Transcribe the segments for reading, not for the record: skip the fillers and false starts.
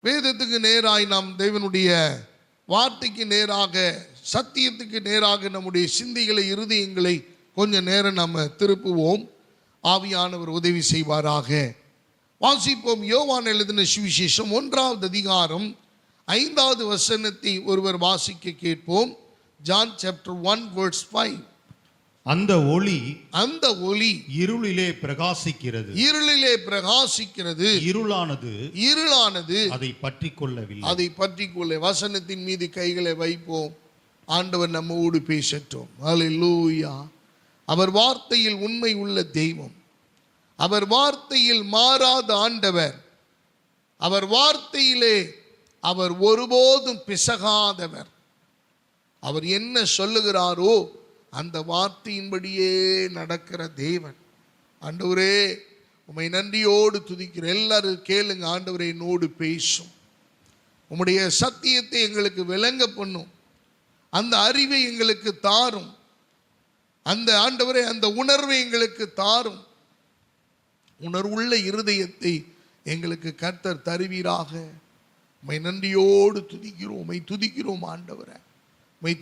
வேதத்துக்கு நேராய் நாம் தேவனுடைய வார்த்தைக்கு நேராக, சத்தியத்துக்கு நேராக நம்முடைய சிந்தைகளை, இருதயங்களை கொஞ்ச நேரம் நம்ம திருப்புவோம். ஆவியானவர் உதவி செய்வாராக. வாசிப்போம். யோவான் எழுதின சுவிசேஷம் 1வது அதிகாரம் 5வது வசனத்தை ஒருவர் வாசிக்க கேட்போம். John chapter 1 verse 5. அந்த ஒளி இருளிலே பிரகாசிக்கிறது. இருளானது அதை பற்றிக்கொள்ள. வசனத்தின் மீது கைகளை வைப்போம். ஆண்டவர் நம்மோடு பேசட்டும். ஹல்லேலூயா. அவர் வார்த்தையில் உண்மை உள்ள தெய்வம். அவர் வார்த்தையில் மாறாத ஆண்டவர். அவர் வார்த்தையிலே அவர் ஒருபோதும் பிசகாதவர். அவர் என்ன சொல்லுகிறாரோ அந்த வார்த்தையின்படியே நடக்கிற தேவன். ஆண்டவரே, உம்மை நன்றியோடு துதிக்கிற. எல்லாரும் கேளுங்க. ஆண்டவரே, என்னோடு பேசும். உம்முடைய சத்தியத்தை எங்களுக்கு விளங்க பண்ணும். அந்த அறிவை எங்களுக்கு தாரும். அந்த ஆண்டவரே, அந்த உணர்வை எங்களுக்கு தாரும். உணர்வுள்ள இருதயத்தை எங்களுக்கு கர்த்தர் தருவீராக. உம்மை நன்றியோடு துதிக்கிறோம். உம்மை துதிக்கிறோம் ஆண்டவரே. உம்மை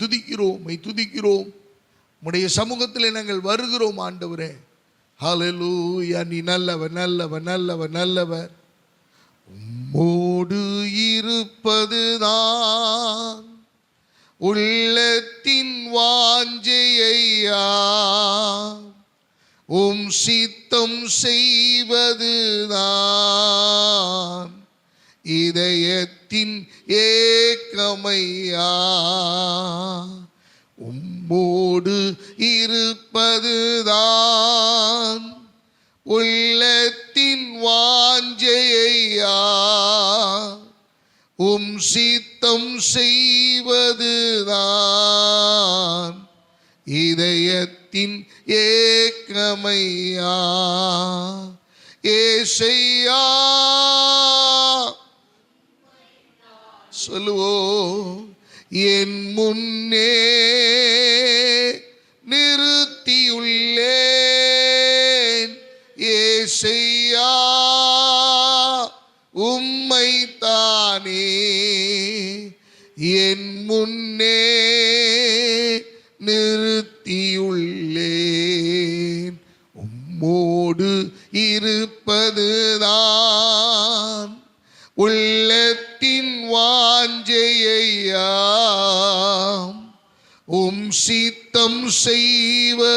துதிக்கிறோம். உம்முடைய சமூகத்தில் நாங்கள் வருகிறோம் ஆண்டவரே. ஹல்லேலூயா. நீ நல்லவர். உம்மோடு இருப்பதுதான் உள்ளத்தின் வாஞ்சையா. உம் சித்தம் செய்வதுதான் இதயத்தின் ஏக்கமையா. உம்மோடு இருப்பதுதான் உள்ளத்தின் வாஞ்சையா. உம் சித்தம் செய்வதுதான் இதயத்தின் ஏக்கமையா. ஏசையா சொல்லுவோம். என் முன்னே நிறுத்தியுள்ளேன் ஏசையா உம்மைத்தானே. என் முன்னே நிறுத்தியுள்ளேன். உம்மோடு இருப்பதுதான் உள்ளத்தின் வாஞ்சையா. உம் சித்தம் செய்வதுதான்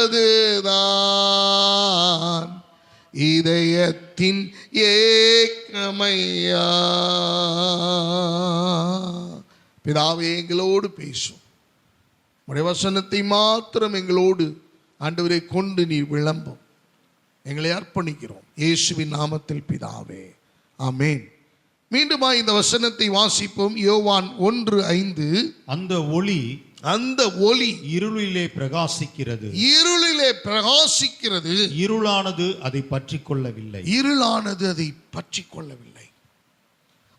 இதயத்தின் ஏக்கமையா. பிதாவே, எங்களோடு பேசும். உடைய வசனத்தை மாத்திரம் எங்களோடு ஆண்டவரை கொண்டு நீர் விளம்பும். எங்களை அர்ப்பணிக்கிறோம் இயேசுவின் நாமத்தில் பிதாவே, ஆமென். மீண்டுமா இந்த வசனத்தை வாசிப்போம். யோவான் 1:5. அந்த ஒளி இருளிலே பிரகாசிக்கிறது. இருளானது அதை பற்றிக்கொள்ளவில்லை.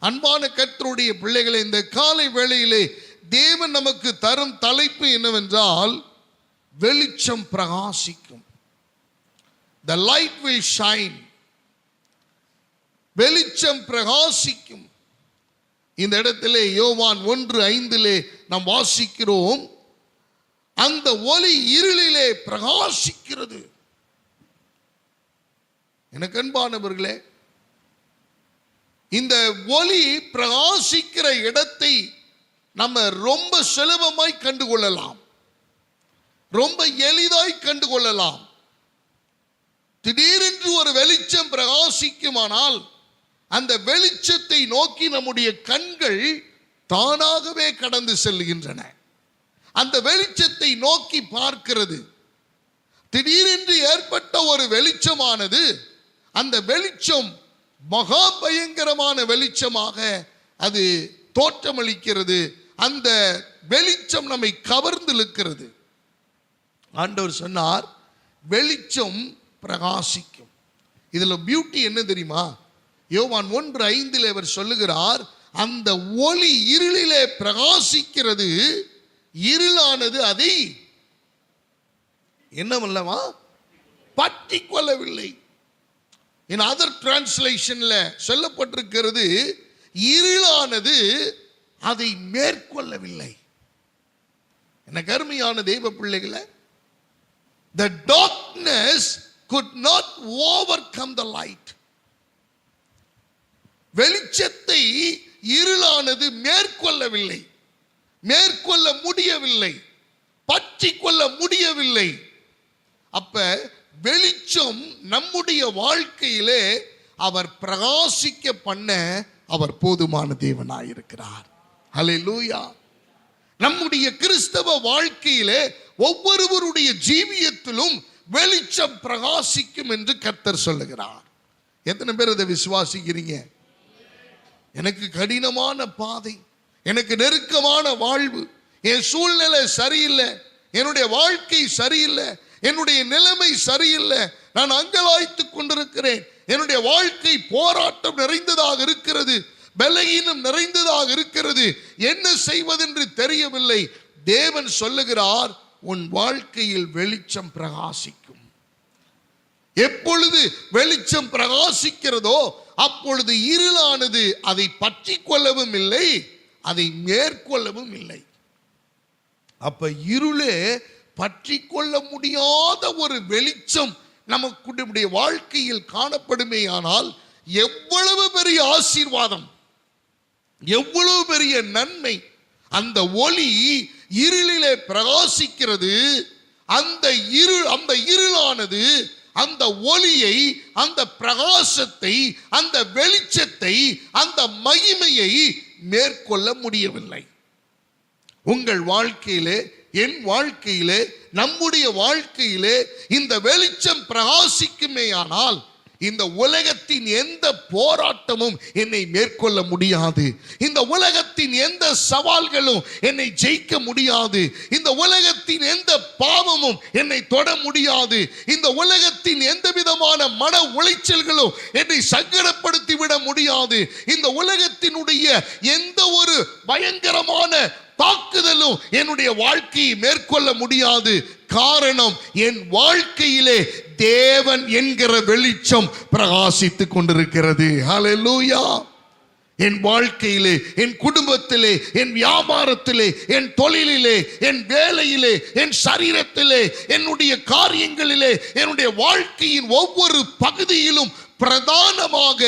அன்பான கர்த்தருடைய பிள்ளைகளை, இந்த காலை வேளையிலே தேவன் நமக்கு தரும் தலைப்பு என்னவென்றால், வெளிச்சம் பிரகாசிக்கும். The light will shine. வெளிச்சம் பிரகாசிக்கும். இந்த இடத்திலே யோவான் 1:5 நாம் வாசிக்கிறோம், அந்த ஒளி இருளிலே பிரகாசிக்கிறது. எனக்கு அன்பானவர்களே, இந்த ஒளி பிரகாசிக்கிற இடத்தை நம்ம ரொம்ப சுலபமாய் கண்டுகொள்ளலாம், ரொம்ப எளிதாய் கண்டுகொள்ளலாம். திடீரென்று ஒரு வெளிச்சம் பிரகாசிக்குமானால் அந்த வெளிச்சத்தை நோக்கி நம்முடைய கண்கள் தானாகவே கடந்து செல்கின்றன. அந்த வெளிச்சத்தை நோக்கி பார்க்கிறது. திடீரென்று ஏற்பட்ட ஒரு வெளிச்சமானது, அந்த வெளிச்சம் மகா பயங்கரமான வெளிச்சமாக அது தோற்றமளிக்கிறது. அந்த வெளிச்சம் நம்மை கவர்ந்து இழுக்கிறது. ஆண்டவர் சொன்னார், வெளிச்சம் பிரகாசிக்கும். இதுல பியூட்டி என்ன தெரியுமா? யோவான் 1:5 அவர் சொல்லுகிறார், அந்த ஒளி இருளிலே பிரகாசிக்கிறது, இருளானது அதை என்னவல்லவா பற்றி கொள்ளவில்லை. In other translationல சொல்லப்பட்டிருக்கிறது, இருளானது அதை மேற்கொள்ளவில்லை. எனக்கு அருமையான தெய்வ பிள்ளைகளே, the darkness could not overcome the light. வெளிச்சத்தை இருளானது மேற்கொள்ளவில்லை, மேற்கொள்ள முடியவில்லை, பற்றி கொள்ள முடியவில்லை. அப்ப வெளிச்சம் நம்முடைய வாழ்க்கையிலே அவர் பிரகாசிக்க பண்ண அவர் போதுமான தேவனாயிருக்கிறார். ஹல்லேலூயா. நம்முடைய கிறிஸ்தவ வாழ்க்கையிலே ஒவ்வொருவருடைய ஜீவியத்திலும் வெளிச்சம் பிரகாசிக்கும் என்று கர்த்தர் சொல்லுகிறார். எத்தனை பேர் அதை விசுவாசிக்கிறீங்க? எனக்கு கடினமான பாதை, எனக்கு நெருக்கமான வாழ்வு, என் சூழ்நிலை சரியில்லை, என்னுடைய வாழ்க்கை சரியில்லை, என்னுடைய நிலைமை சரியில்லை, நான் அங்கலாய்த்துக் கொண்டிருக்கிறேன், என்னுடைய வாழ்க்கை போராட்டம் நிறைந்ததாக இருக்கிறது, பலகீனம் நிறைந்ததாக இருக்கிறது, என்ன செய்வதென்று தெரியவில்லை. தேவன் சொல்லுகிறார், உன் வாழ்க்கையில் வெளிச்சம் பிரகாசிக்கும். எப்பொழுது வெளிச்சம் பிரகாசிக்கிறதோ அப்பொழுது இருளானது அதை பற்றி கொள்ளவும் இல்லை, அதை மேற்கொள்ளவும் இல்லை. அப்ப இருளே பற்றி கொள்ள முடியாத ஒரு வெளிச்சம் நமக்கு வாழ்க்கையில் காணப்படுமே ஆனால் எவ்வளவு பெரிய ஆசீர்வாதம், எவ்வளவு பெரிய நன்மை. அந்த ஒளி இருளிலே பிரகாசிக்கிறது. அந்த இருளானது அந்த ஒளியை, அந்த பிரகாசத்தை, அந்த வெளிச்சத்தை, அந்த மகிமையை மேற்கொள்ள முடியவில்லை. உங்கள் வாழ்க்கையிலே, என் வாழ்க்கையிலே, நம்முடைய வாழ்க்கையிலே இந்த வெளிச்சம் பிரகாசிக்குமேயானால் இந்த உலகத்தின் எந்த போராட்டமும் என்னை மேற்கொள்ள முடியாது. இந்த உலகத்தின் எந்த சவால்களும் என்னை ஜெயிக்க முடியாது. இந்த உலகத்தின் எந்த பாவமும் என்னை தொட முடியாது. இந்த உலகத்தின் எந்த விதமான மன உளைச்சல்களும் என்னை சங்கடப்படுத்தி விட முடியாது. இந்த உலகத்தினுடைய எந்த ஒரு பயங்கரமான தாக்குதலும் என்னுடைய வாழ்க்கையை மேற்கொள்ள முடியாது. காரணம், என் வாழ்க்கையிலே தேவன் என்கிற வெளிச்சம் பிரகாசித்துக் கொண்டிருக்கிறது. ஹல்லேலூயா. என் வாழ்க்கையிலே, என் குடும்பத்திலே, என் வியாபாரத்திலே, என் தொழிலிலே, என் வேலையிலே, என் சரீரத்திலே, என்னுடைய காரியங்களிலே, என்னுடைய வாழ்க்கையின் ஒவ்வொரு பகுதியிலும் பிரதானமாக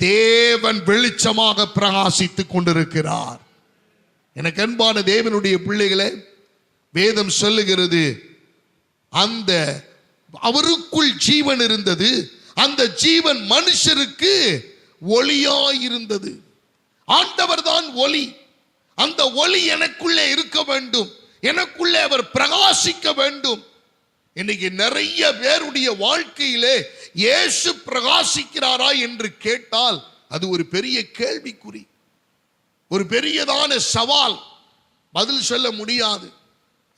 தேவன் வெளிச்சமாக பிரகாசித்துக் கொண்டிருக்கிறார். எனக்கு அன்பான தேவனுடைய பிள்ளைகளே, வேதம் சொல்லுகிறது, அந்த அவருக்குள் ஜீவன் இருந்தது, அந்த ஜீவன் மனுஷருக்கு ஒளியாயிருந்தது. ஆண்டவர் தான் ஒளி. அந்த ஒளி எனக்குள்ளே இருக்க வேண்டும், எனக்குள்ளே அவர் பிரகாசிக்க வேண்டும். இன்னைக்கு நிறைய பேருடைய வாழ்க்கையிலே இயேசு பிரகாசிக்கிறாரா என்று கேட்டால் அது ஒரு பெரிய கேள்விக்குறி, ஒரு பெரியதான சவால். பதில் சொல்ல முடியாது.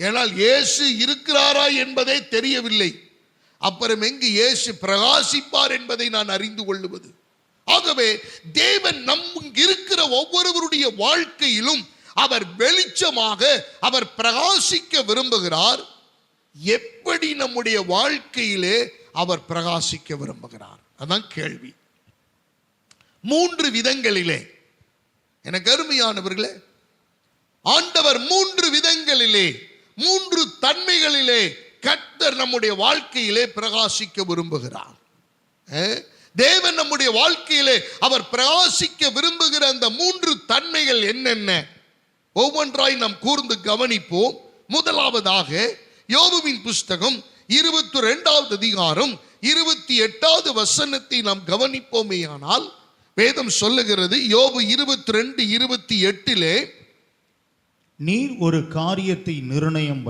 ஏனால் இயேசு இருக்கிறாரா என்பதே தெரியவில்லை. அப்புறம் எங்கு இயேசு பிரகாசிப்பார் என்பதை நான் அறிந்து கொள்ளுவது. ஆகவே தேவன் நம் இருக்கிற ஒவ்வொருவருடைய வாழ்க்கையிலும் அவர் வெளிச்சமாக அவர் பிரகாசிக்க விரும்புகிறார். எப்படி நம்முடைய வாழ்க்கையிலே அவர் பிரகாசிக்க விரும்புகிறார்? அதான் கேள்வி. 3 விதங்களிலே, எனக்கு அருமையானவர்களே, ஆண்டவர் 3 விதங்களிலே, 3 தன்மைகளிலே கர்த்தர் நம்முடைய வாழ்க்கையிலே பிரகாசிக்க விரும்புகிறார். தேவன் நம்முடைய வாழ்க்கையிலே அவர் பிரகாசிக்க விரும்புகிற அந்த 3 தன்மைகள் என்னென்ன? ஒவ்வொன்றாய் நாம் கூர்ந்து கவனிப்போம். முதலாவதாக யோபுவின் புஸ்தகம் 22வது அதிகாரம் 28வது வசனத்தை நாம் கவனிப்போமேயானால் வேதம் சொல்லுகிறது, யோபு 22:28, நீர் ஒரு காரியத்தை நிர்ணயம்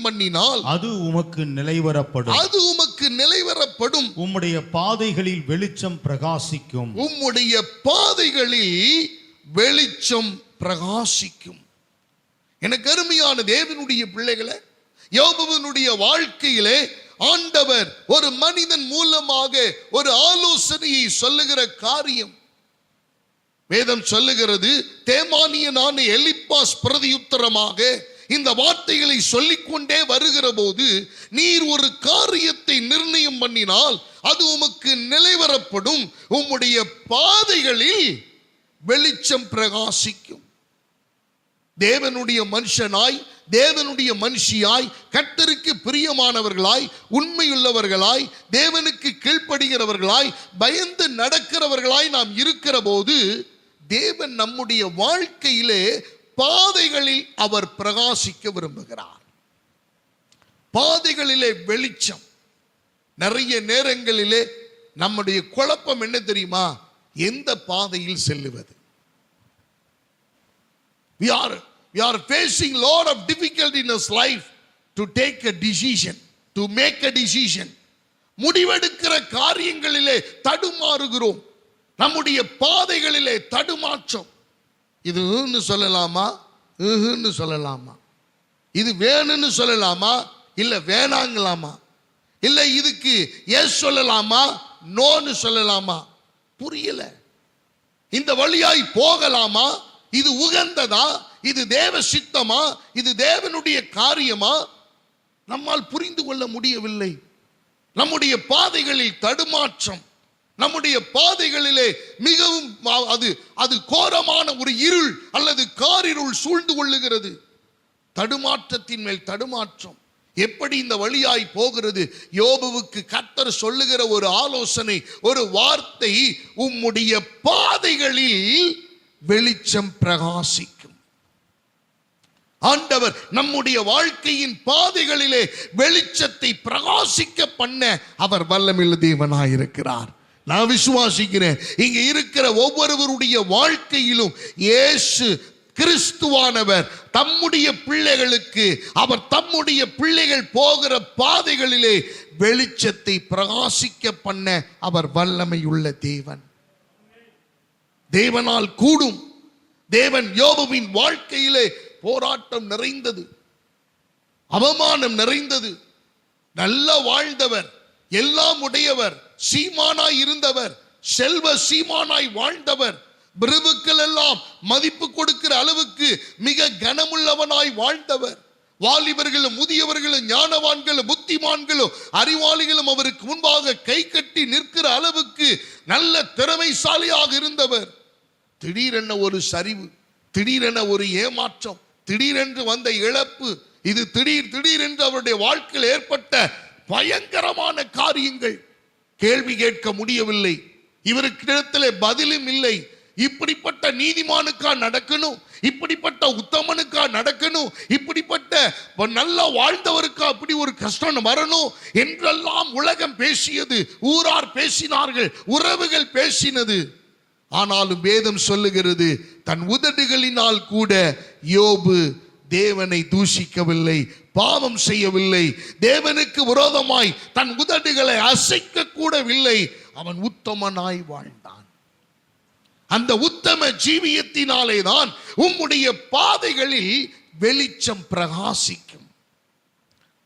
பண்ணினால் அது உமக்கு நிலைவரப்படும், அது உமக்கு நிலைவரப்படும். உம்முடைய பாதைகளில் வெளிச்சம் பிரகாசிக்கும், உம்முடைய பாதைகளில் வெளிச்சம் பிரகாசிக்கும். எனக்கு அருமையான தேவனுடைய பிள்ளைகளே, யோபுவினுடைய வாழ்க்கையிலே ஆண்டவர் ஒரு மனிதன் மூலமாக ஒரு ஆலோசனையை சொல்லுகிற காரியம் வேதம் சொல்லுகிறது. தேமானியனான எலிப்பாஸ் பிரதியுத்தரமாக இந்த வார்த்தைகளை சொல்லிக்கொண்டே வருகிற போது, நீர் ஒரு காரியத்தை நிர்ணயம் பண்ணினால் அது உமக்கு நிலைவரப்படும், உம்முடைய பாதைகளில் வெளிச்சம் பிரகாசிக்கும். தேவனுடைய மனுஷனாய், தேவனுடைய மனுஷியாய், கர்த்தருக்கு பிரியமானவர்களாய், உண்மையுள்ளவர்களாய், தேவனுக்கு கீழ்ப்படுகிறவர்களாய், பயந்து நடக்கிறவர்களாய் நாம் இருக்கிற போது தேவன் நம்முடைய வாழ்க்கையிலே பாதைகளில் அவர் பிரகாசிக்க விரும்புகிறார். பாதைகளிலே வெளிச்சம். நிறைய நேரங்களிலே நம்முடைய குழப்பம் என்ன தெரியுமா? எந்த பாதையில் செல்லுவது? We are facing lot of difficulty in this life to take a decision, to make a decision. முடிவெடுக்கிற காரியங்களிலே தடுமாறுகிறோம். நம்முடைய பாதைகளிலே தடுமாற்றம். இதுன்னு சொல்லலாமா, ன்னு சொல்லலாமா? இது வேணும்னு சொல்லலாமா, இல்ல வேணாங்கலாமா? இல்ல இதுக்கு எஸ் சொல்லலாமா, நோன்னு சொல்லலாமா? புரியல. இந்த வழியாய் போகலாமா? இது உகந்ததா? இது தேவ சித்தமா? இது தேவனுடைய காரியமா? நம்மால் புரிந்து கொள்ள முடியவில்லை. நம்முடைய பாதைகளில் தடுமாற்றம். நம்முடைய பாதைகளிலே மிகவும் அது கோரமான ஒரு இருள் அல்லது காரிருள் சூழ்ந்து கொள்ளுகிறது. தடுமாற்றத்தின் மேல் தடுமாற்றம். எப்படி இந்த வழியாய் போகிறது? யோபுவுக்கு கர்த்தர் சொல்லுகிற ஒரு ஆலோசனை, ஒரு வார்த்தை, உம்முடைய பாதைகளில் வெளிச்சம் பிரகாசிக்கும். ஆண்டவர் நம்முடைய வாழ்க்கையின் பாதைகளிலே வெளிச்சத்தை பிரகாசிக்க பண்ண அவர் வல்லமையுள்ள தேவனாயிருக்கிறார். நான் விசுவாசிக்கிறேன், இங்க இருக்கிற ஒவ்வொருவருடைய வாழ்க்கையிலும் இயேசு கிறிஸ்துவானவர் தம்முடைய பிள்ளைகளுக்கு, அவர் தம்முடைய பிள்ளைகள் போகிற பாதைகளிலே வெளிச்சத்தை பிரகாசிக்க பண்ண அவர் வல்லமையுள்ள தேவன். தேவனால் கூடும். தேவன் யோபுவின் வாழ்க்கையிலே போராட்டம் நிறைந்தது, அவமானம் நிறைந்தது. நல்லா வாழ்ந்தவர், எல்லாம் உடையவர், சீமானாய் இருந்தவர், செல்வ சீமானாய் வாழ்ந்தவர், பிரபுக்கள் எல்லாம் மதிப்பு கொடுக்கிற அளவுக்கு மிக கனமுள்ளவனாய் வாழ்ந்தவர். வாலிபர்களும் முதியவர்களும் ஞானவான்களும் புத்திமான்களும் அறிவாளிகளும் அவருக்கு முன்பாக கை கட்டி நிற்கிற அளவுக்கு நல்ல திறமைசாலியாக இருந்தவர். திடீரென ஒரு சரிவு, திடீரென ஒரு ஏமாற்றம், திடீரென்று வந்த இழப்பு, இது திடீரென்று அவருடைய வாழ்க்கையில் ஏற்பட்ட பயங்கரமான காரியங்கள். கேள்வி கேட்க முடியவில்லை. இவருக்கு இடத்திலே பதிலும் இல்லை. இப்படிப்பட்ட நீதிமானுக்கா நடக்கணும்? இப்படிப்பட்ட உத்தமனுக்கா நடக்கணும்? இப்படிப்பட்ட நல்லா வாழ்ந்தவருக்கா அப்படி ஒரு கஷ்டம் வரணும் என்றெல்லாம் உலகம் பேசியது, ஊரார் பேசினார்கள், உறவுகள் பேசினது. ஆனாலும் வேதம் சொல்லுகிறது, தன் உதடுகளினால் கூட யோபு தேவனை தூஷிக்கவில்லை, பாவம் செய்யவில்லை, தேவனுக்கு விரோதமாய் தன் உதடுகளை அசைக்க கூடவில்லை. அவன் உத்தமனாய் வாழ்ந்தான். அந்த உத்தம ஜீவியத்தினாலே தான் உம்முடைய பாதைகளில் வெளிச்சம் பிரகாசிக்கும்.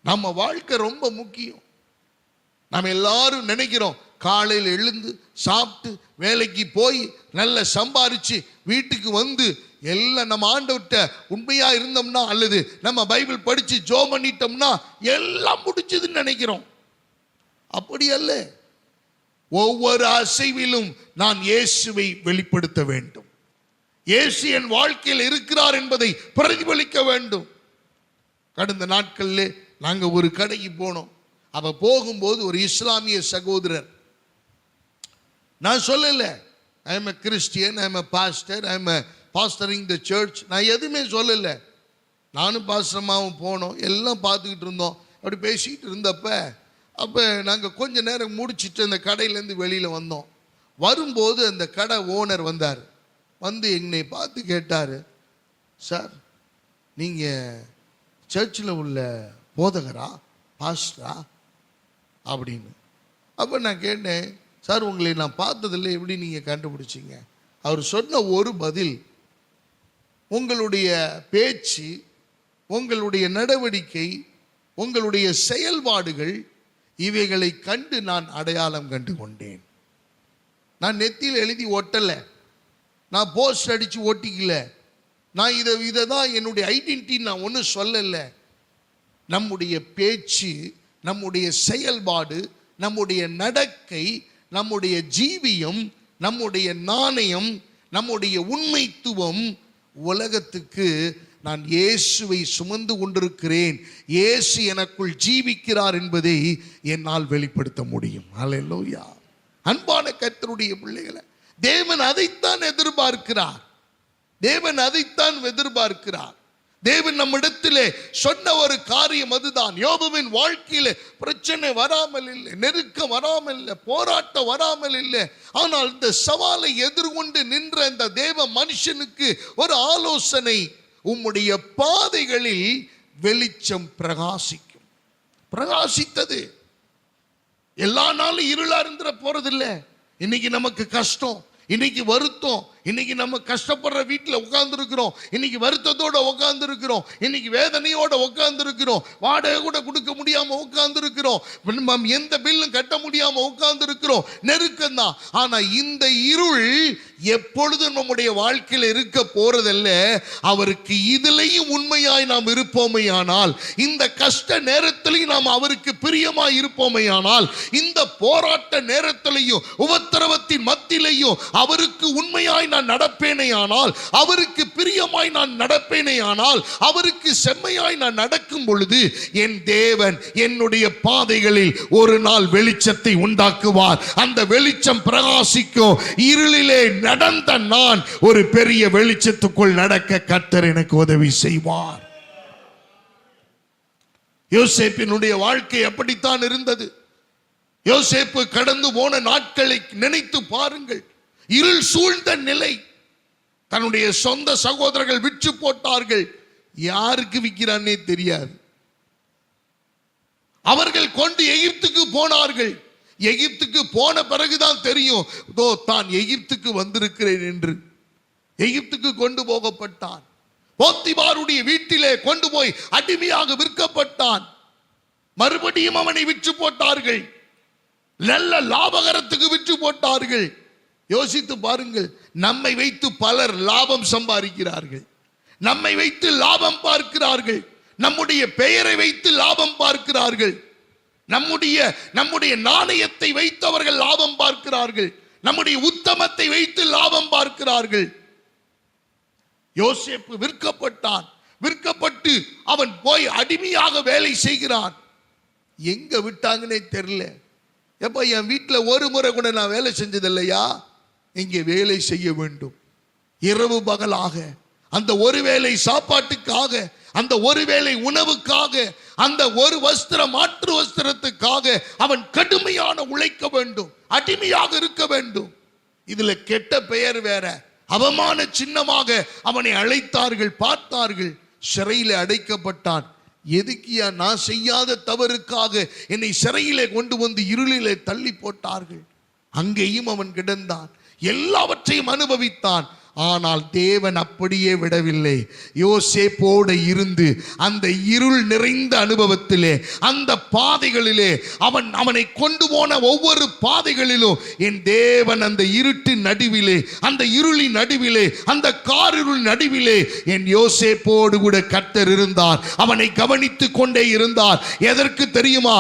நம்ம வாழ்க்கை ரொம்ப முக்கியம். நம்ம எல்லாரும் நினைக்கிறோம், காலையில் எழுந்து சாப்பிட்டு வேலைக்கு போய் நல்ல சம்பாரிச்சு வீட்டுக்கு வந்து எல்லாம் நம்ம ஆண்டவர்கிட்ட உண்மையா இருந்தோம்னா, அல்லது நம்ம பைபிள் படிச்சு ஜெபம் பண்ணிட்டோம்னா எல்லாம் முடிச்சதுன்னு நினைக்கிறோம். அப்படி அல்ல. ஒவ்வொரு அசைவிலும் நான் இயேசுவை வெளிப்படுத்த வேண்டும். இயேசு என் வாழ்க்கையில் இருக்கிறார் என்பதை பிரதிபலிக்க வேண்டும். கடந்த நாட்களில் நாங்க ஒரு கடைக்கு போனோம். அப்ப போகும்போது ஒரு இஸ்லாமிய சகோதரர், நான் சொல்லல I am a Christian, I am a pastor, I am pastoring the church, நான் எதுவுமே சொல்லல. நானும் பாஸ்டர்மாவும் போனோம், எல்லாம் பார்த்துக்கிட்டு இருந்தோம். அப்படி பேசிக்கிட்டு இருந்தப்ப அப்போ நாங்கள் கொஞ்ச நேரம் முடிச்சுட்டு அந்த கடையிலேருந்து வெளியில் வந்தோம். வரும்போது அந்த கடை ஓனர் வந்தார். வந்து என்னை பார்த்து கேட்டார், சார் நீங்கள் சர்ச்சில் உள்ள போதகரா, பாஸ்டரா அப்படின்னு. அப்போ நான் கேட்டேன், சார் உங்களை நான் பார்த்ததில்லை, எப்படி நீங்கள் கண்டுபிடிச்சிங்க? அவர் சொன்ன ஒரு பதில், உங்களுடைய பேச்சு, உங்களுடைய நடவடிக்கை, உங்களுடைய செயல்பாடுகள், இவைகளை கண்டு நான் அடையாளம் கண்டு கொண்டேன். நான் நெத்தியில் எழுதி ஒட்டலை, நான் போஸ்ட் அடித்து ஒட்டிக்கல, நான் இதை தான் என்னுடைய ஐடென்டிட்டி நான் ஒன்றும் சொல்லலை. நம்முடைய பேச்சு, நம்முடைய செயல்பாடு, நம்முடைய நடக்கை, நம்முடைய ஜீவியம், நம்முடைய நாணயம், நம்முடைய உண்மைத்துவம் உலகத்துக்கு நான் இயேசுவை சுமந்து கொண்டிருக்கிறேன், இயேசு எனக்குள் ஜீவிக்கிறார் என்பதை என்னால் வெளிப்படுத்த முடியும். அல்லேலூயா. அன்பான கர்த்தருடைய பிள்ளைகளை, தேவன் அதைத்தான் எதிர்பார்க்கிறார். தேவன் அதைத்தான் எதிர்பார்க்கிறார். தேவன் நம்மிடத்திலே சொன்ன ஒரு காரியம் அதுதான். யோபுவின் வாழ்க்கையில பிரச்சனை வராமல் இல்லை, நெருக்கம் வராமல் இல்லை, போராட்டம் வராமல் இல்லை. ஆனால் இந்த சவாலை எதிர்கொண்டு நின்ற இந்த தேவ மனுஷனுக்கு ஒரு ஆலோசனை, உம்முடைய பாதைகளில் வெளிச்சம் பிரகாசிக்கும். பிரகாசித்தது. எல்லா நாளும் இருளா இருந்துட போறதில்லை. இன்னைக்கு நமக்கு கஷ்டம், இன்னைக்கு வருத்தம், இன்னைக்கு நம்ம கஷ்டப்படுற வீட்டில் உட்கார்ந்து இருக்கிறோம், இன்னைக்கு வருத்தத்தோட உட்கார்ந்து இருக்கிறோம், இன்னைக்கு வேதனையோட உட்கார்ந்து இருக்கிறோம், வாடகை கூட கொடுக்க முடியாம உட்கார்ந்து இருக்கிறோம், எந்த பில்லும் கட்ட முடியாம உட்கார்ந்து இருக்கிறோம், நெருக்கம் தான். ஆனா இந்த இருள் எப்பொழுதும் நம்முடைய வாழ்க்கையில் இருக்க போறதல்ல. அவருக்கு இதிலையும் உண்மையாய் நாம் இருப்போமையானால், இந்த கஷ்ட நேரத்திலையும் நாம் அவருக்கு பிரியமாய் இருப்போமையானால், இந்த போராட்ட நேரத்திலையும் உபத்திரவத்தின் மத்தியிலையும் அவருக்கு உண்மையாய் நான் நடப்பேனேயானால், அவருக்கு பிரியமாய் நான் நடப்பேனேயானால், அவருக்கு செம்மையாய் நான் நடக்கும் பொழுது என் தேவன் என்னுடைய பாதைகளில் ஒரு நாள் வெளிச்சத்தை உண்டாக்குவார். அந்த வெளிச்சம் பிரகாசிக்கும். இருளிலே நடந்த நான் ஒரு பெரிய வெளிச்சத்துக்குள் நடக்க கர்த்தர் எனக்கு உதவி செய்வார். யோசேப்பினுடைய வாழ்க்கை அப்படித்தான் இருந்தது. யோசேப்பு கடந்து போன நாட்களை நினைத்து பாருங்கள். இருள் சூழ்ந்த நிலை. தன்னுடைய சொந்த சகோதரர்கள் விற்று போட்டார்கள். யாருக்கு விற்கிறான்னே தெரியாது. அவர்கள் கொண்டு எகிப்துக்கு போனார்கள். எகிப்துக்கு போன பிறகுதான் தெரியும், தான் எகிப்துக்கு வந்திருக்கிறேன் என்று. எகிப்துக்கு கொண்டு போகப்பட்டான். போத்திபாருடைய வீட்டிலே கொண்டு போய் அடிமையாக விற்கப்பட்டான். மறுபடியும் அவனை விற்று போட்டார்கள். நல்ல லாபகரத்துக்கு விற்று போட்டார்கள். யோசித்து பாருங்கள். நம்மை வைத்து பலர் லாபம் சம்பாதிக்கிறார்கள். நம்மை வைத்து லாபம் பார்க்கிறார்கள். நம்முடைய பெயரை வைத்து லாபம் பார்க்கிறார்கள். நம்முடைய நாணயத்தை வைத்தவர்கள் லாபம் பார்க்கிறார்கள். நம்முடைய உத்தமத்தை வைத்து லாபம் பார்க்கிறார்கள். யோசேப்பு விற்கப்பட்டான். விற்கப்பட்டு அவன் போய் அடிமையாக வேலை செய்கிறான். எங்க விட்டாங்கன்னே தெரியல. எப்ப என் வீட்டில் ஒரு முறை கூட நான் வேலை செஞ்சதில்லையா? இங்கே வேலை செய்ய வேண்டும். இரவு பகலாக அந்த ஒருவேளை சாப்பாட்டுக்காக, அந்த ஒருவேளை உணவுக்காக, அந்த ஒரு வஸ்திரம் மாற்று வஸ்திரத்துக்காக அவன் கடுமையான உழைக்க வேண்டும், அடிமையாக இருக்க வேண்டும். இதுல கெட்ட பெயர் வேற, அவமான சின்னமாக அவனை அழைத்தார்கள், பார்த்தார்கள். சிறையில அடைக்கப்பட்டான். எதுக்கியா? நான் செய்யாத தவறுக்காக என்னை சிறையிலே கொண்டு வந்து இருளிலே தள்ளி போட்டார்கள். அங்கேயும் அவன் கிடந்தான். எல்லாவற்றையும் அனுபவித்தான். ஆனால் தேவன் அப்படியே விடவில்லை. யோசேப்போடு இருந்து அந்த இருள் நிறைந்த அனுபவத்திலே, அந்த பாதைகளிலே, அவனை கொண்டு போன ஒவ்வொரு பாதைகளிலும் என் தேவன் அந்த இருட்டின் நடுவிலே, அந்த இருளின் நடுவிலே, அந்த காரிருள் நடுவிலே என் யோசேப்போடு கூட கர்த்தர் இருந்தார். அவனை கவனித்துக் கொண்டே இருந்தார். எதற்கு தெரியுமா?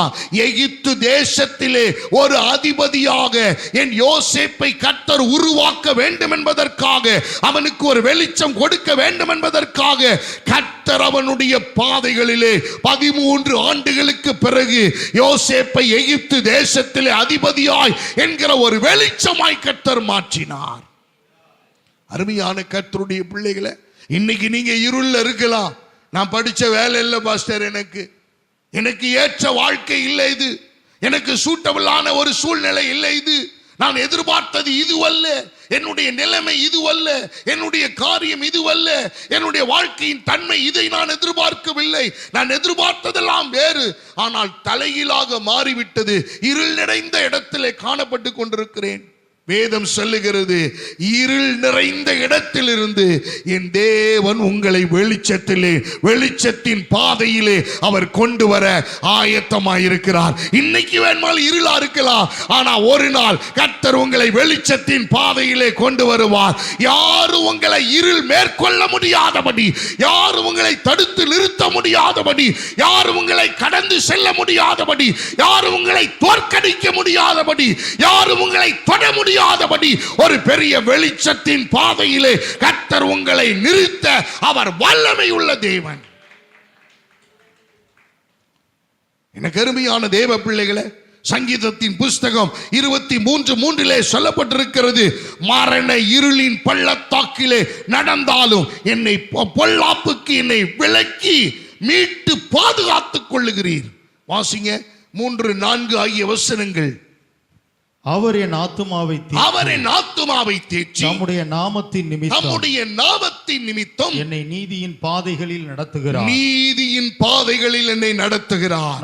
எகிப்து தேசத்திலே ஒரு அதிபதியாக என் யோசேப்பை கர்த்தர் உருவாக்க வேண்டும் என்பதற்காக, அவனுக்கு ஒரு வெளிச்சம் கொடுக்க வேண்டும் என்பதற்காக கர்த்தர் அவனுடைய பாதைகளிலே 13 ஆண்டுகளுக்கு பிறகு யோசேப்பை எகிப்து தேசத்திலே அதிபதியாய் என்கிற ஒரு வெளிச்சமாய் கர்த்தர் மாற்றினார். அருமையான கர்த்தருடைய பிள்ளைகளை, இன்னைக்கு நீங்க இருள்ல இருக்கலாம். நான் படிச்ச வேலை இல்லை பாஸ்டர், எனக்கு ஏற்ற வாழ்க்கை இல்லை, இது எனக்கு சூட்டபிளான ஒரு சூழ்நிலை இல்லை, இது நான் எதிர்பார்த்தது இதுவல்ல, என்னுடைய நிலைமை இதுவல்ல, என்னுடைய காரியம் இதுவல்ல, என்னுடைய வாழ்க்கையின் தன்மை இதை நான் எதிர்பார்க்கவில்லை, நான் எதிர்பார்த்ததெல்லாம் வேறு. ஆனால் தலைகீழாக மாறிவிட்டது. இருள் நிறைந்த இடத்திலே காணப்பட்டு கொண்டிருக்கிறேன். வேதம் சொல்லுகிறது, இருள் நிறைந்த இடத்திலிருந்து என் தேவன் உங்களை வெளிச்சத்திலே, வெளிச்சத்தின் பாதையிலே அவர் கொண்டு வர ஆயத்தமாயிருக்கிறார். இன்னைக்கு வேணுமால் இருளா இருக்கலாம், ஆனா ஒரு நாள் கர்த்தர் உங்களை வெளிச்சத்தின் பாதையிலே கொண்டு வருவார். யாரும் உங்களை இருள் மேற்கொள்ள முடியாதபடி, யாரும் உங்களை தடுத்து நிறுத்த முடியாதபடி, யாரும் உங்களை கடந்து செல்ல முடியாதபடி, யாரும் உங்களை தோற்கடிக்க முடியாதபடி, யாரும் உங்களை தொட முடியாது முடியாதபடி ஒரு பெரிய வெளிச்சத்தின் பாதையிலே கர்த்தர் உங்களை நிறுத்த அவர் வல்லமை உள்ள தேவன். எனக்கு அருமையான தேவ பிள்ளைகளே, சங்கீதத்தின் புஸ்தகம் 23:3 சொல்லப்பட்டிருக்கிறது, மரண இருளின் பள்ளத்தாக்கிலே நடந்தாலும் என்னை பொல்லாப்புக்கு என்னை விலக்கி மீட்டு பாதுகாத்துக் கொள்ளுகிறீர். வாசிங்க 3-4 ஆகிய வசனங்கள். அவர் என் ஆத்துமாவை தேற்றி நம்முடைய நாமத்தின் நிமித்தம் என்னை நீதியின் பாதைகளில் நடத்துகிறார்.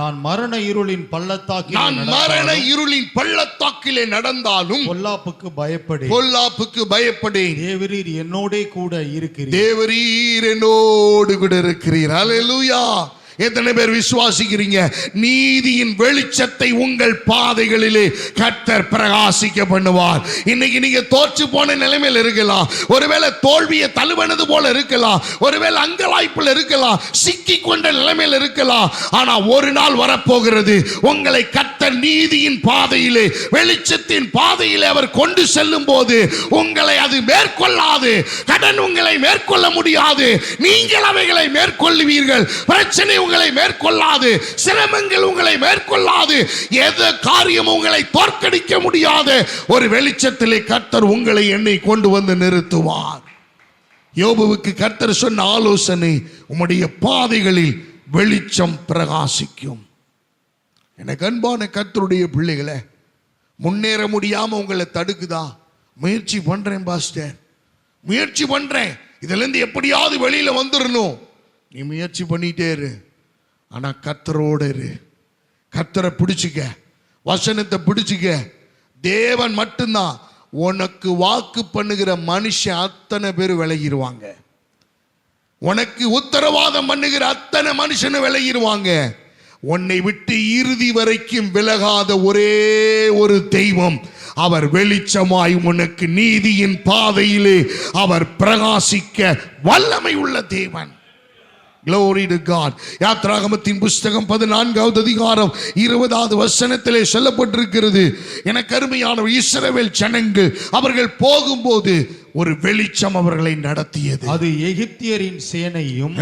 நான் மரண இருளின் பள்ளத்தாக்கிலே நடந்தாலும் பொல்லாப்புக்கு பயப்படேன். தேவரீர் என்னோடே கூட இருக்கிறீர். அல்லேலூயா. எத்தனை பேர் விசுவாசிக்கிறீங்க? நீதியின் வெளிச்சத்தை உங்கள் பாதைகளிலே கர்த்தர் பிரகாசிக்க பண்ணுவார். இன்னைக்கு நீங்க தோற்று போன நிலைமையில் இருக்கலாம், ஒருவேளை தோல்வியை தழுவனது போல இருக்கலாம், ஒருவேளை அங்கலாய்ப்பில் இருக்கலாம், சிக்கி கொண்ட நிலைமையில் இருக்கலாம். ஆனா ஒரு நாள் வரப்போகிறது, உங்களை கர்த்தர் நீதியின் பாதையிலே வெளிச்சத்தின் பாதையிலே அவர் கொண்டு செல்லும் போது உங்களை அது மேற்கொள்ளாது. கடன் உங்களை மேற்கொள்ள முடியாது, நீங்கள் அவைகளை மேற்கொள்ளுவீர்கள். பிரச்சனை உங்களை மேற்கொள்ளாது, சிரமங்கள் உங்களை மேற்கொள்ளாது, எந்த காரியம் உங்களை தோற்கடிக்க முடியாது. ஒரு வெளிச்சத்திலே கர்த்தர் உங்களை என்னை கொண்டு வந்து நிறுத்துவார். யோபுவுக்கு கர்த்தர் சொன்ன ஆலோசனை, உம்முடைய பாதைகளில் வெளிச்சம் பிரகாசிக்கும். எனக்கு அன்பான கர்த்தருடைய பிள்ளைகளே, முன்னேற முடியாம உங்களை தடுக்குதா? முயற்சி பண்றேன் பாஸ்டர், முயற்சி பண்றேன், இதுல இருந்து எப்படியாவது வெளியில வந்துடணும். நீ முயற்சி பண்ணிட்டே இரு, ஆனா கர்த்தரோடு இரு. கர்த்தரை பிடிச்சுக்க, வசனத்தை பிடிச்சுக்க. தேவன் மட்டும்தான். உனக்கு வாக்கு பண்ணுகிற மனுஷன் அத்தனை பேர் விலகிடுவாங்க. உனக்கு உத்தரவாதம் பண்ணுகிற அத்தனை மனுஷனை விலகிடுவாங்க. உன்னை விட்டு இறுதி வரைக்கும் விலகாத ஒரே ஒரு தெய்வம், அவர் வெளிச்சமாய் உனக்கு நீதியின் பாதையிலே அவர் பிரகாசிக்க வல்லமை உள்ள தேவன். Glory to God. யாத்ராகமத்தின் புஸ்தகம் 14வது அதிகாரம் 20வது வசனத்திலே சொல்லப்பட்டிருக்கிறது, எனக்கு அருமையான இஸ்ரவேல் ஜனங்கள் அவர்கள் போகும்போது ஒரு வெளிச்சம் அவர்களை நடத்தியது. அது எகிப்தியரின் சேனையும்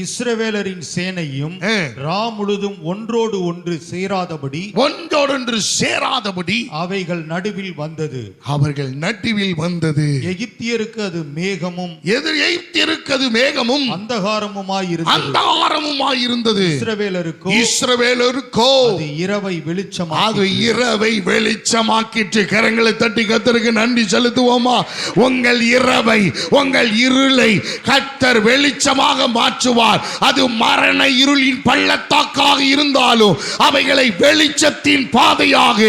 இஸ்ரவேலரின் சேனையும் ரா முழுதும் ஒன்றோடு ஒன்று சேராதபடி அவைகள் நடுவில் வந்தது. எகிப்தியருக்கு அது மேகமும் அந்தகாரமுமாய் இருந்தது. இஸ்ரவேலருக்கோ அது இரவை வெளிச்சமாக்கிற்று. கரங்களை தட்டி கர்த்தருக்கு நன்றி செலுத்துவோமா? உங்கள் இரவை, உங்கள் இருளை கர்த்தர் வெளிச்சமாக மாற்றுவார். அது மரண இருளின் பள்ளத்தாக்காக இருந்தாலும் அவைகளை வெளிச்சத்தின் பாதையாக,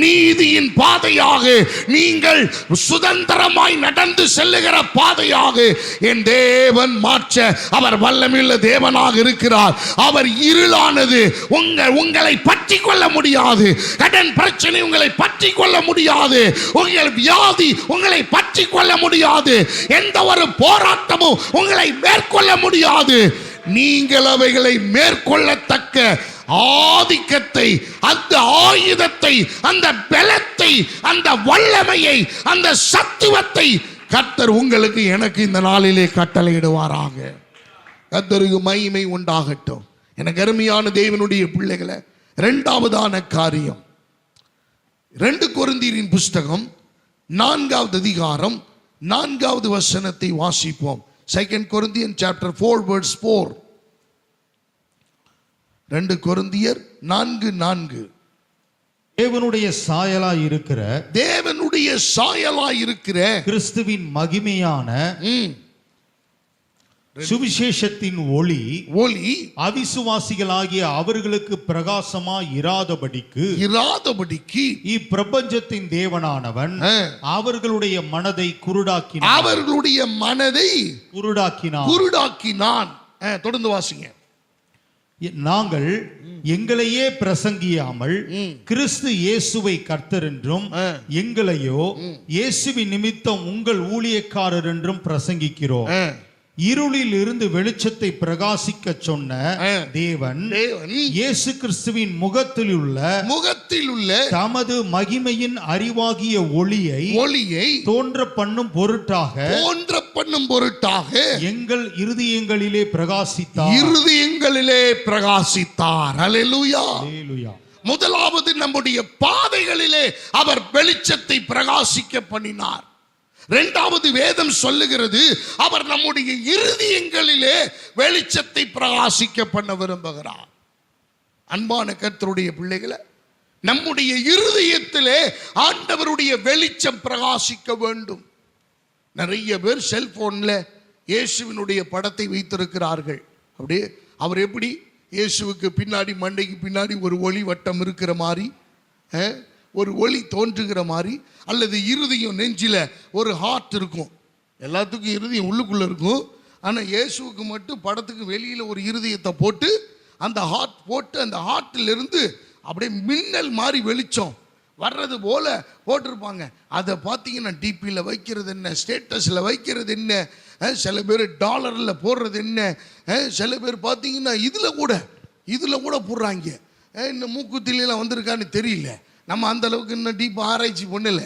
நீதியின் பாதையாக, நீங்கள் சுதந்திரமாய் நடந்து செல்லுகிற பாதையாக என் தேவன் மாற்ற அவர் வல்லமையுள்ள தேவனாக இருக்கிறார். அவர் இருளானது உங்களை பற்றி கொள்ள முடியாது. கடன் பிரச்சனை உங்களை பற்றி கொள்ள முடியாது. உங்கள் வியாதி உங்களை பற்றி கொள்ள முடியாது. எந்த ஒரு போராட்டமும் உங்களை மேற்கொள்ள முடியாது. நீங்கள் அவைகளை மேற்கொள்ளத்தக்க ஆதிக்கத்தை, அந்த ஆயுதத்தை, அந்த பலத்தை, அந்த வல்லமையை, அந்த சத்துவத்தை கர்த்தர் உங்களுக்கு எனக்கு இந்த நாளிலே கட்டளையிடுவாராக. கர்த்தருக்கு மகிமை உண்டாகட்டும். எனக்கு அருமையான தேவனுடைய பிள்ளைகளை, இரண்டாவதான காரியம் 2 கொரிந்தியரின் புஸ்தகம் 4வது அதிகாரம் 4வது வசனத்தை வாசிப்போம். 2 Corinthians chapter 4 verse 4. 2 கொரிந்தியர் 4:4. தேவனுடைய சாயலாய் இருக்கிற கிறிஸ்துவின் மகிமையான சுவிசேஷத்தின் ஒளி அவிசுவாசிகளாகிய அவர்களுக்கு பிரகாசமாய் இராதபடிக்கு இப்பிரபஞ்சத்தின் தேவனானவன் அவர்களுடைய மனதை குருடாக்கினான். தொடர்ந்து வாசிங்க. நாங்கள் எங்களையே பிரசங்கியாமல் கிறிஸ்து இயேசுவை கர்த்தர் என்றும் எங்களையோ இயேசுவின் நிமித்தம் உங்கள் ஊழியக்காரர் என்றும் பிரசங்கிக்கிறோம். இருளில் இருந்து வெளிச்சத்தை பிரகாசிக்க சொன்ன தேவன் இயேசு கிறிஸ்துவின் முகத்தில் உள்ள தமது மகிமையின் அறிவாகிய ஒளியை தோன்ற பண்ணும் பொருட்டாக எங்கள் இருதயங்களிலே பிரகாசித்தார். அல்லேலூயா. முதலாவது நம்முடைய பாதைகளிலே அவர் வெளிச்சத்தை பிரகாசிக்க பண்ணினார். இரண்டாவது வேதம் சொல்லுகிறது அவர் நம்முடைய இருதயங்களிலே வெளிச்சத்தை பிரகாசிக்க பண்ண விரும்புகிறார். அன்பான கர்த்தருடைய பிள்ளைகளை, நம்முடைய இருதயத்திலே ஆண்டவருடைய வெளிச்சம் பிரகாசிக்க வேண்டும். நிறைய பேர் செல்போன்ல இயேசுவினுடைய படத்தை வைத்திருக்கிறார்கள். அப்படியே அவர் எப்படி இயேசுவுக்கு பின்னாடி மண்டைக்கு பின்னாடி ஒரு ஒளி வட்டம் இருக்கிற மாதிரி, ஒரு ஒளி தோன்றுகிற மாதிரி, அல்லது இருதயம் நெஞ்சில ஒரு ஹார்ட் இருக்கும். எல்லாத்துக்கும் இருதயம் உள்ளுக்குள்ள இருக்கும். ஆனால் இயேசுவுக்கு மட்டும் படத்துக்கு வெளியில ஒரு இருதயத்தை போட்டு அந்த ஹார்ட் போட்டு அந்த ஹார்ட்டில் இருந்து அப்படியே மின்னல் மாதிரி வெளிச்சம் வர்றது போல போட்டிருப்பாங்க. அதை பார்த்தீங்கன்னா டிபியில் வைக்கிறது என்ன, ஸ்டேட்டஸில் வைக்கிறது என்ன, சில பேர் டாலரில் போடுறது என்ன, சில பேர் பார்த்தீங்கன்னா இதில் கூட போடுறாங்க. இன்னும் மூக்குத்திலாம் வந்திருக்கான்னு தெரியல, நம்ம அந்த அளவுக்கு இன்னும் டீப்பாக ஆராய்ச்சி பண்ணல.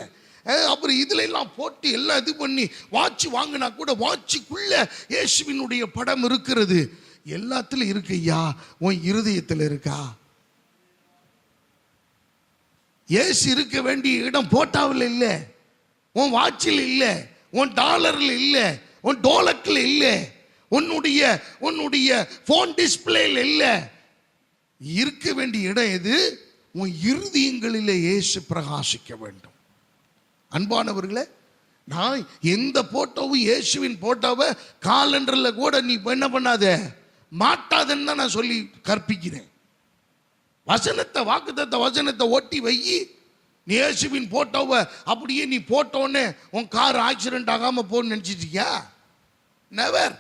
அப்புறம் இதுல எல்லாம் போட்டு எல்லாம் இது பண்ணி வாட்ச் வாங்கினா கூட வாட்சுக்குள்ள இயேசுவினுடைய படம் இருக்கிறது. எல்லாத்துலையும் இருக்கு. ஐயா, உன் இருதயத்தில் இருக்கா? இயேசு இருக்க வேண்டிய இடம் போட்டாவில் இல்லை, உன் வாட்சில் இல்லை, உன் டாலரில் இல்லை, உன் டோலக்கில் இல்லை, உன்னுடைய போன் டிஸ்பிளேல இல்லை. இருக்க வேண்டிய இடம் எது? உன் இருதயங்களிலே இயேசு பிரகாசிக்க வேண்டும். அன்பானவர்களே, நான் எந்த போட்டோவும் இயேசுவின் போட்டோவை காலண்டர்ல கூட நீ என்ன பண்ணாத, மாட்டாதன்னு தான் நான் சொல்லி கற்பிக்கிறேன். வசனத்தை, வாக்குத்தத்த வசனத்தை ஒட்டி வை. நீ இயேசுவின் போட்டோவை அப்படியே நீ போட்டோன்னே உன் கார் ஆக்சிடென்ட் ஆகாம போன்னு நினைச்சிட்டியா? நெவர்.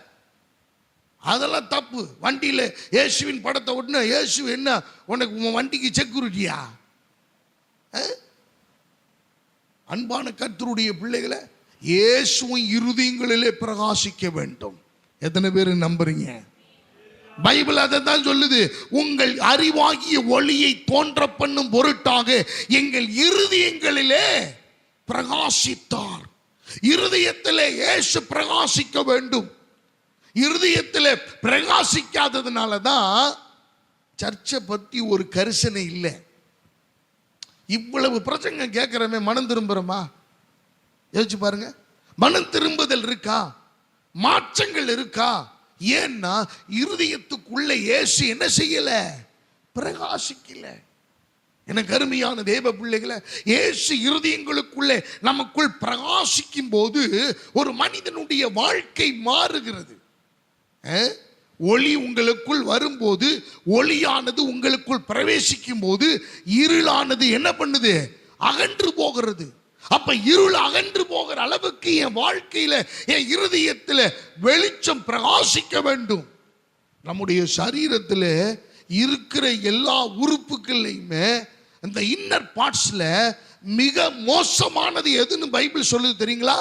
அதெல்லாம் தப்பு. வண்டியில் இயேசுவின் படத்தை ஒட்டின இயேசு என்ன உனக்கு உன் வண்டிக்கு செக்யூரிட்டியா? அன்பான கர்த்தருடைய பிள்ளைகளை, இயேசுவின் இருதயங்களிலே பிரகாசிக்க வேண்டும். எத்தனை பேர் நம்புறீங்க? பைபிள் அதை தான் சொல்லுது. உங்கள் அறிவாகிய ஒளியை தோன்ற பண்ணும் பொருட்டாக எங்கள் இருதயங்களிலே பிரகாசித்தார். இருதயத்திலே இயேசு பிரகாசிக்க வேண்டும். இருதயத்தில் பிரகாசிக்காததுனால தான் சர்ச்சை பற்றி ஒரு கரிசனை இல்லை. இவ்வளவு பிரசங்கம் கேட்கிறமே, மனம் திரும்புறோமா? யோசிச்சு பாருங்க. மனம் திரும்புதல் இருக்கா? மாற்றங்கள் இருக்கா? ஏன்னா இருதயத்துக்குள்ள இயேசு என்ன செய்யல? பிரகாசிக்கல. எனக்கு அருமையான தேவ பிள்ளைகளை, இயேசு இருதயங்களுக்குள்ளே நமக்குள் பிரகாசிக்கும் போது ஒரு மனிதனுடைய வாழ்க்கை மாறுகிறது. ஒளி உங்களுக்குள் வரும்போது, ஒளியானது உங்களுக்குள் பிரவேசிக்கும் போது இருளானது என்ன பண்ணுது? அகன்று போகிறது. அப்ப இருள் அகன்று போகிற அளவுக்கு என் வாழ்க்கையில, என் இருதயத்தில் வெளிச்சம் பிரகாசிக்க வேண்டும். நம்முடைய சரீரத்தில் இருக்கிற எல்லா உறுப்புகளையுமே இந்த இன்னர் பார்ட்ஸ்ல மிக மோசமானது எதுன்னு பைபிள் சொல்லுது தெரியுங்களா?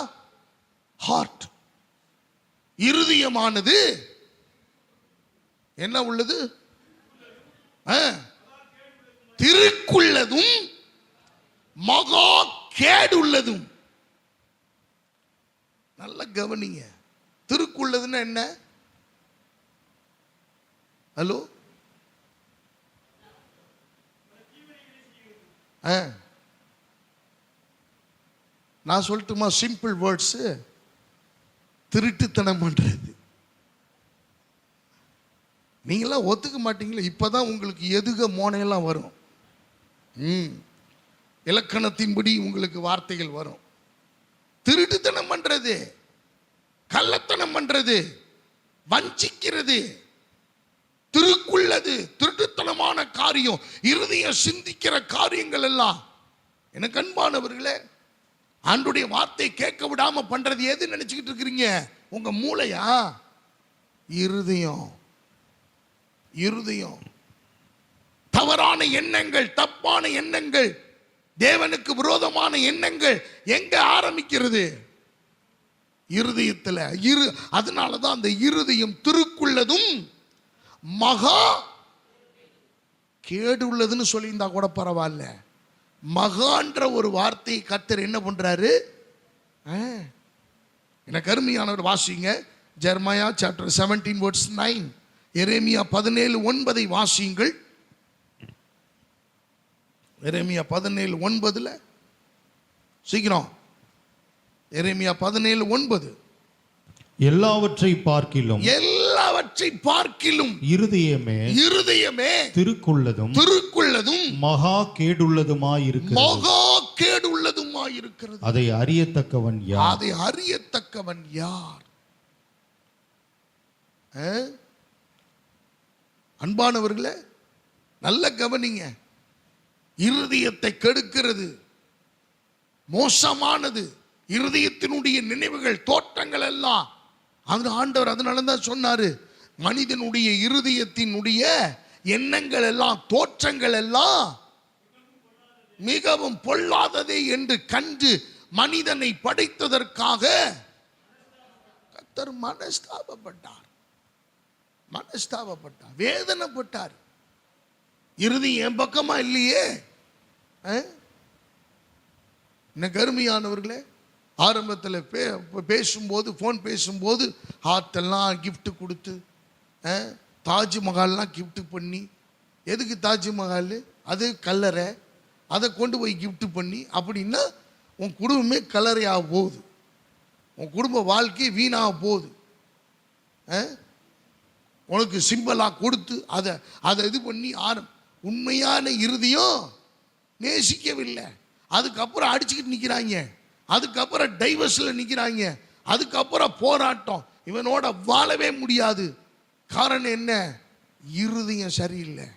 ஹார்ட். இருதயமானது என்ன உள்ளது? திருக்குள்ளதும் மகா கேடுள்ளதும். நல்ல கவனிங்க. திருக்குள்ளதுன்னா என்ன? ஹலோ, நான் சொல்லட்டுமா? Simple words. திருட்டுத்தனம் பண்றது. நீங்களாம் ஒத்துக்க மாட்டீங்களா? இப்பதான் உங்களுக்கு எதுக மோனையெல்லாம் வரும். இலக்கணத்தின்படி உங்களுக்கு வார்த்தைகள் வரும். திருட்டுத்தனம் பண்றது, கள்ளத்தனம் பண்றது, வஞ்சிக்கிறது, திருக்குள்ளது, திருட்டுத்தனமான காரியம், இருதயம் சிந்திக்கிற காரியங்கள் எல்லாம். எனக்கு அன்பானவர்களே, ஆண்டுடைய வார்த்தை கேட்க விடாம பண்றது எது நினைச்சுக்கிட்டு இருக்கிறீங்க? உங்க மூளையா? இருதயம். இருதயம். தவறான எண்ணங்கள், தப்பான எண்ணங்கள், தேவனுக்கு விரோதமான எண்ணங்கள் எங்க ஆரம்பிக்கிறது? இருதயத்தில் அதனாலதான் அந்த இருதயம் திருக்குள்ளதும் மகா கேடு உள்ளதுன்னு சொல்லியிருந்தா கூட பரவாயில்ல. மகான்ற ஒரு வார்த்தையை கர்த்தர் என்ன பண்றாரு? எனக்கு அருமையானவர் வாசிங்க ஜெர்மாயா சாப்டர் 17 verse 9. எரேமியா 17:9 வாசியுங்கள். எரேமியா 17:9 சீக்கிரம். எரேமியா 17:9. எல்லாவற்றை பார்க்கிலும் இருதயமே திருக்குள்ளதும் மகா கேடுள்ளதுமாயிருக்கிறது. அதை அறியத்தக்கவன் யார்? அன்பானவர்களே, நல்ல கவனிங்க. இருதயத்தை கெடுக்கிறது மோசமானது. இருதயத்தினுடைய நினைவுகள், தோற்றங்கள் எல்லாம் அந்த ஆண்டவர் அதனால தான் சொன்னாரு, மனிதனுடைய இருதயத்தினுடைய எண்ணங்கள் எல்லாம், தோற்றங்கள் எல்லாம் மிகவும் பொல்லாததே என்று கண்டு மனிதனை படைத்ததற்காக கர்த்தர் மனஸ்தாபப்பட்டார், வேதனைப்பட்டார். இருதயம் என் பக்கமா இல்லையே. எனக்கு அருமையானவர்களே, ஆரம்பத்தில் பேசும்போது, ஃபோன் பேசும்போது ஹார்ட்டெல்லாம் கிஃப்ட் கொடுத்து, தாஜ்மஹால்லாம் கிஃப்ட் பண்ணி, எதுக்கு தாஜ்மஹால்? அது கல்லறை, அதை கொண்டு போய் கிஃப்ட் பண்ணி, அப்படின்னா உன் குடும்பமே கல்லறையாக போகுது, உன் குடும்ப வாழ்க்கை வீணாக போகுது. உனக்கு சிம்பிளாக கொடுத்து அதை இது பண்ணி உண்மையான இருதயம் நேசிக்கவில்லை. அதுக்கப்புறம் அடிச்சுக்கிட்டு நிற்கிறாங்க, அதுக்கப்புறம் டைவர்ஸில் நிற்கிறாங்க, அதுக்கப்புறம் போராட்டம். இவனோட வாழவே முடியாது. காரணம் என்ன? இருதயம் சரியில்லை.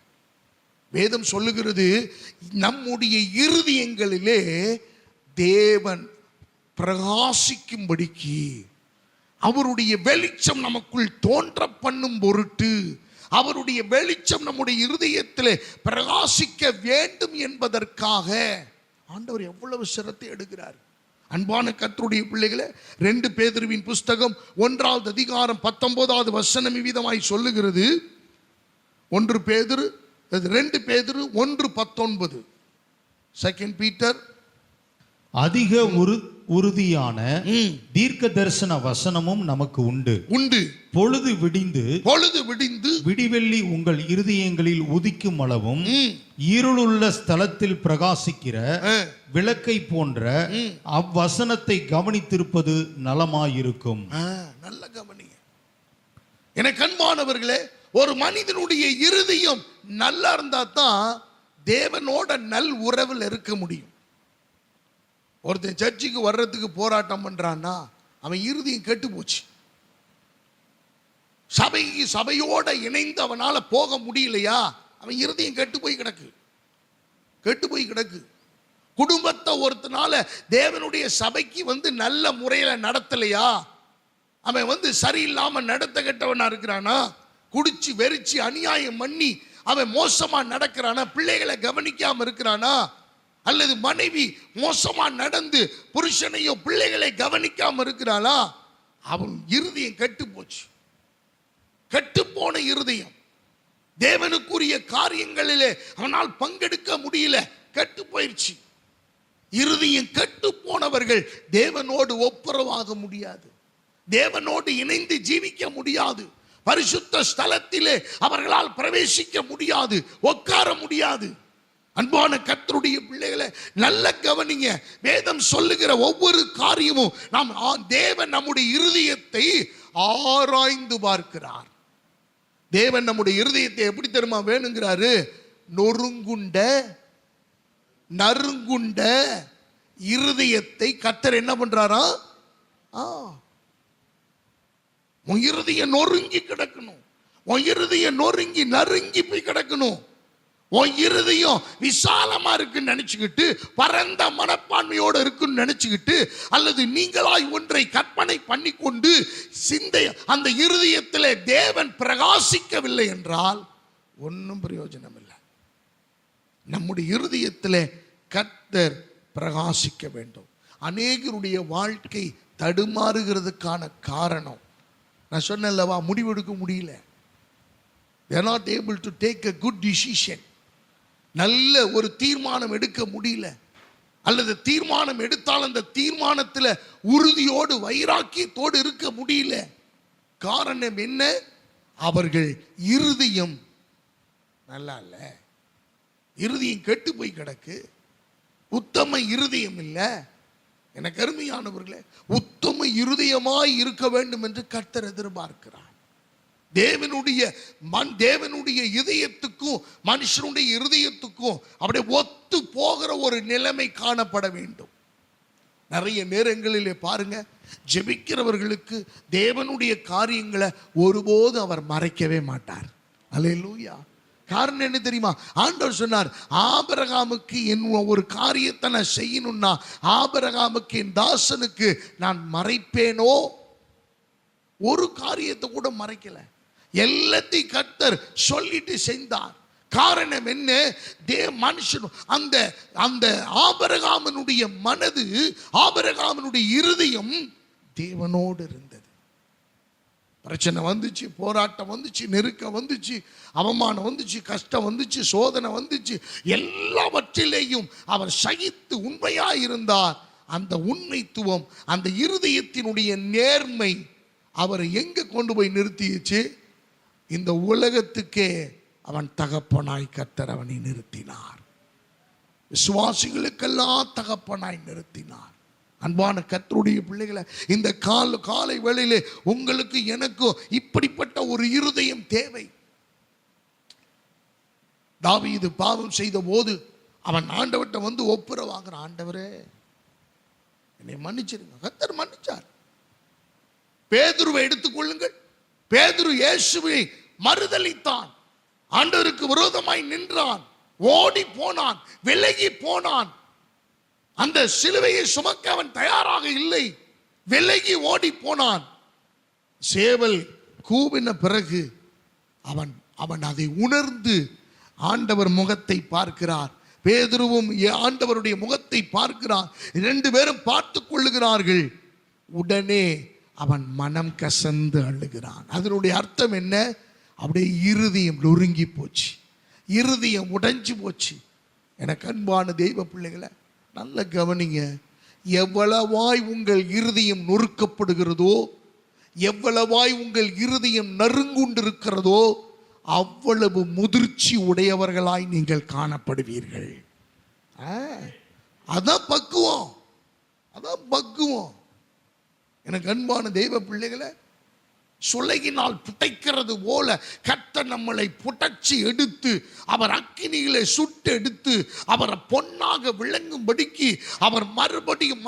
வேதம் சொல்லுகிறது, நம்முடைய இருதயங்களிலே தேவன் பிரகாசிக்கும்படிக்கு, அவருடைய வெளிச்சம் நமக்குள் தோன்ற பண்ணும் பொருட்டு, அவருடைய வெளிச்சம் நம்முடைய இருதயத்தில் பிரகாசிக்க வேண்டும் என்பதற்காக ஆண்டவர் எவ்வளவு சிரத்தை எடுக்கிறார். அன்பான கர்த்தருடைய பிள்ளைகளே, 2 பேதுருவின் புஸ்தகம் 1வது அதிகாரம் 19வது வசனம் விதமாய் சொல்லுகிறது. 2 பேதுரு 1:19. 2 பீட்டர். அதிக உறுதியான தீர்க்க தரிசன வசனமும் நமக்கு உண்டு. பொழுது விடிந்து விடிவெள்ளி உங்கள் இருதயங்களில் உதிக்கும் அளவும் இருளுள்ள ஸ்தலத்தில் பிரகாசிக்கிற விளக்கை போன்ற அவ்வசனத்தை கவனித்திருப்பது நலமாயிருக்கும். நல்ல கவனிங்க. எனக்கு அன்பானவர்களே, ஒரு மனிதனுடைய இருதயம் நல்லா இருந்தா தான் தேவனோட நல் உறவில் இருக்க முடியும். ஒருத்தன் சர்ச்சுக்கு வர்றதுக்கு போராட்டம் பண்றான்னா அவன் இருதயம் கெட்டு போச்சு. சபையோட இணைந்து அவனால போக முடியலையா, அவன் இருதயம் கெட்டு போய் கிடக்கு. குடும்பத்தை ஒருத்தனால தேவனுடைய சபைக்கு நல்ல முறையில நடத்தலையா, அவன் சரியில்லாம நடத்த கெட்டவனா இருக்கிறானா, குடிச்சு வெறிச்சு அநியாயம் பண்ணி அவன் மோசமா நடக்கிறானா, பிள்ளைகளை கவனிக்காம இருக்கிறானா, அல்லது மனைவி மோசமா நடந்து புருஷனையோ பிள்ளைகளை கவனிக்காம இருக்கிறாளா, அவன் இருதயம் கெட்டு போச்சு. கெட்டுப்போன இருதயம், தேவனுக்குரிய காரியங்களிலே அவனால் பங்கெடுக்க முடியல, கெட்டு போயிடுச்சு. இருதயம் கெட்டு போனவர்கள் தேவனோடு ஒப்புரவாக முடியாது, தேவனோடு இணைந்து ஜீவிக்க முடியாது, பரிசுத்த ஸ்தலத்திலே அவர்களால் பிரவேசிக்க முடியாது, உட்கார முடியாது. அன்பான கர்த்தருடைய பிள்ளைகளை நல்ல கவனிங்க. வேதம் சொல்லுகிற ஒவ்வொரு காரியமும் தேவன் நம்முடைய இருதயத்தை ஆராய்ந்து பார்க்கிறார். தேவன் நம்முடைய இருதயத்தை எப்படி தெரியுமா வேணுங்கிறாரு? நறுங்குண்ட இருதயத்தை கர்த்தர் என்ன பண்றாரா? உன் இருதயம் நொறுங்கி கிடக்கணும், உன் இருதயம் நறுங்கி போய் கிடக்கணும். உன் இருதயம் விசாலமா இருக்குன்னு நினைச்சுக்கிட்டு, பரந்த மனப்பான்மையோடு இருக்குன்னு நினைச்சுக்கிட்டு, அல்லது நீங்களாய் ஒன்றை கற்பனை பண்ணி கொண்டு அந்த இருதயத்திலே தேவன் பிரகாசிக்கவில்லை என்றால் ஒன்றும் பிரயோஜனம் இல்லை. நம்முடைய இருதயத்திலே கர்த்தர் பிரகாசிக்க வேண்டும். அநேகருடைய வாழ்க்கை தடுமாறுகிறதுக்கான காரணம், நான் சொன்னேன்லவா, முடிவெடுக்க முடியல. they are not able to take a good decision. நல்ல ஒரு தீர்மானம் எடுக்க முடியல. அல்லது தீர்மானம் எடுத்தால் அந்த தீர்மானத்தில் உறுதியோடு வைராக்கியத்தோடு இருக்க முடியல. காரணம் என்ன? அவர்கள் இருதயம் நல்லா இல்ல, இருதயம் கெட்டு போய் கிடக்கு, உத்தம இருதயம் இல்லை. எனக்கு அருமையானவர்களே, உத்தம இருதயமாய் இருக்க வேண்டும் என்று கர்த்தர் எதிர்பார்க்கிறார். தேவனுடைய இதயத்துக்கும் மனுஷனுடைய இருதயத்துக்கும் அப்படியே ஒத்து போகிற ஒரு நிலைமை காணப்பட வேண்டும். நிறைய நேரங்களிலே பாருங்க, ஜெபிக்கிறவர்களுக்கு தேவனுடைய காரியங்களை ஒருபோது அவர் மறைக்கவே மாட்டார். அல்லேலூயா. காரணம் என்ன தெரியுமா? ஆண்டவர் சொன்னார், ஆபிரகாமுக்கு என் ஒரு காரியத்தை நான் செய்யணும்னா ஆபிரகாமுக்கு என் தாசனுக்கு நான் மறைப்பேனோ? ஒரு காரியத்தை கூட மறைக்கல, எல்லாத்தையும் கர்த்தர் சொல்லிட்டு செஞ்சார். காரணம் என்ன? மனுஷன் அந்த அந்த ஆபிரகாமனுடைய மனது, ஆபிரகாமனுடைய இருதயம் தேவனோடு இருந்தது. பிரச்சனை வந்துச்சு, போராட்டம் வந்துச்சு, நெருக்கம் வந்துச்சு, அவமானம் வந்துச்சு, கஷ்டம் வந்துச்சு, சோதனை வந்துச்சு, எல்லாவற்றிலேயும் அவர் சகித்து உண்மையாயிருந்தார். அந்த உண்மைத்துவம், அந்த இருதயத்தினுடைய நேர்மை அவரை எங்க கொண்டு போய் நிறுத்திச்சு? இந்த உலகத்துக்கே அவன் தகப்பனாய் கர்த்தர் அவனை நிறுத்தினார். விசுவாசிகளுக்கெல்லாம் தகப்பனாய் நிறுத்தினார். அன்பான கர்த்தருடைய பிள்ளைகளை, இந்த காலை வேளையிலே உங்களுக்கு எனக்கும் இப்படிப்பட்ட ஒரு இருதயம் தேவை. தாவீது பாவம் செய்த போது அவன் ஆண்டவர்கிட்ட வந்து ஒப்புர வாங்குறான், ஆண்டவரே என்னை மன்னிச்சிருங்க. கர்த்தர் மன்னிச்சார். பேதுருவை எடுத்துக்கொள்ளுங்கள். பேதுரு இயேசுவை மறுதலித்தான், ஆண்டவருக்கு விரோதமாய் நின்றான், ஓடி போனான், விலகி போனான். அந்த சிலுவையை சுமக்க அவன் தயாராக இல்லை, விலகி ஓடி போனான். சேவல் கூவின பிறகு அவன் அதை உணர்ந்து ஆண்டவர் முகத்தை பார்க்கிறார். பேதுருவும் ஆண்டவருடைய முகத்தை பார்க்கிறார். 2 பேரும் பார்த்து கொள்ளுகிறார்கள். உடனே அவன் மனம் கசந்து அழுகிறான். அதனுடைய அர்த்தம் என்ன? அப்படியே இருதயம் நொறுங்கி போச்சு, இருதயம் உடைஞ்சு போச்சு. எனக்கு அன்பான தெய்வ பிள்ளைகளை, நல்ல கவனிங்க. எவ்வளவாய் உங்கள் இருதயம் நொறுக்கப்படுகிறதோ, எவ்வளவாய் உங்கள் இருதயம் நறுங்குண்டிருக்கிறதோ, அவ்வளவு முதிர்ச்சி உடையவர்களாய் நீங்கள் காணப்படுவீர்கள். அதான் பக்குவம், அதான் பக்குவம். எனக்கு அன்பான தெய்வ பிள்ளைகளை, சுளையினால் புடைக்கிறது போல கர்த்தர் நம்மளை புடைச்சி எடுத்து, அவர் அக்கினியிலே சுட்டு எடுத்து, அவரை பொன்னாக விளங்கும்படிக்கு அவர் மறுபடியும்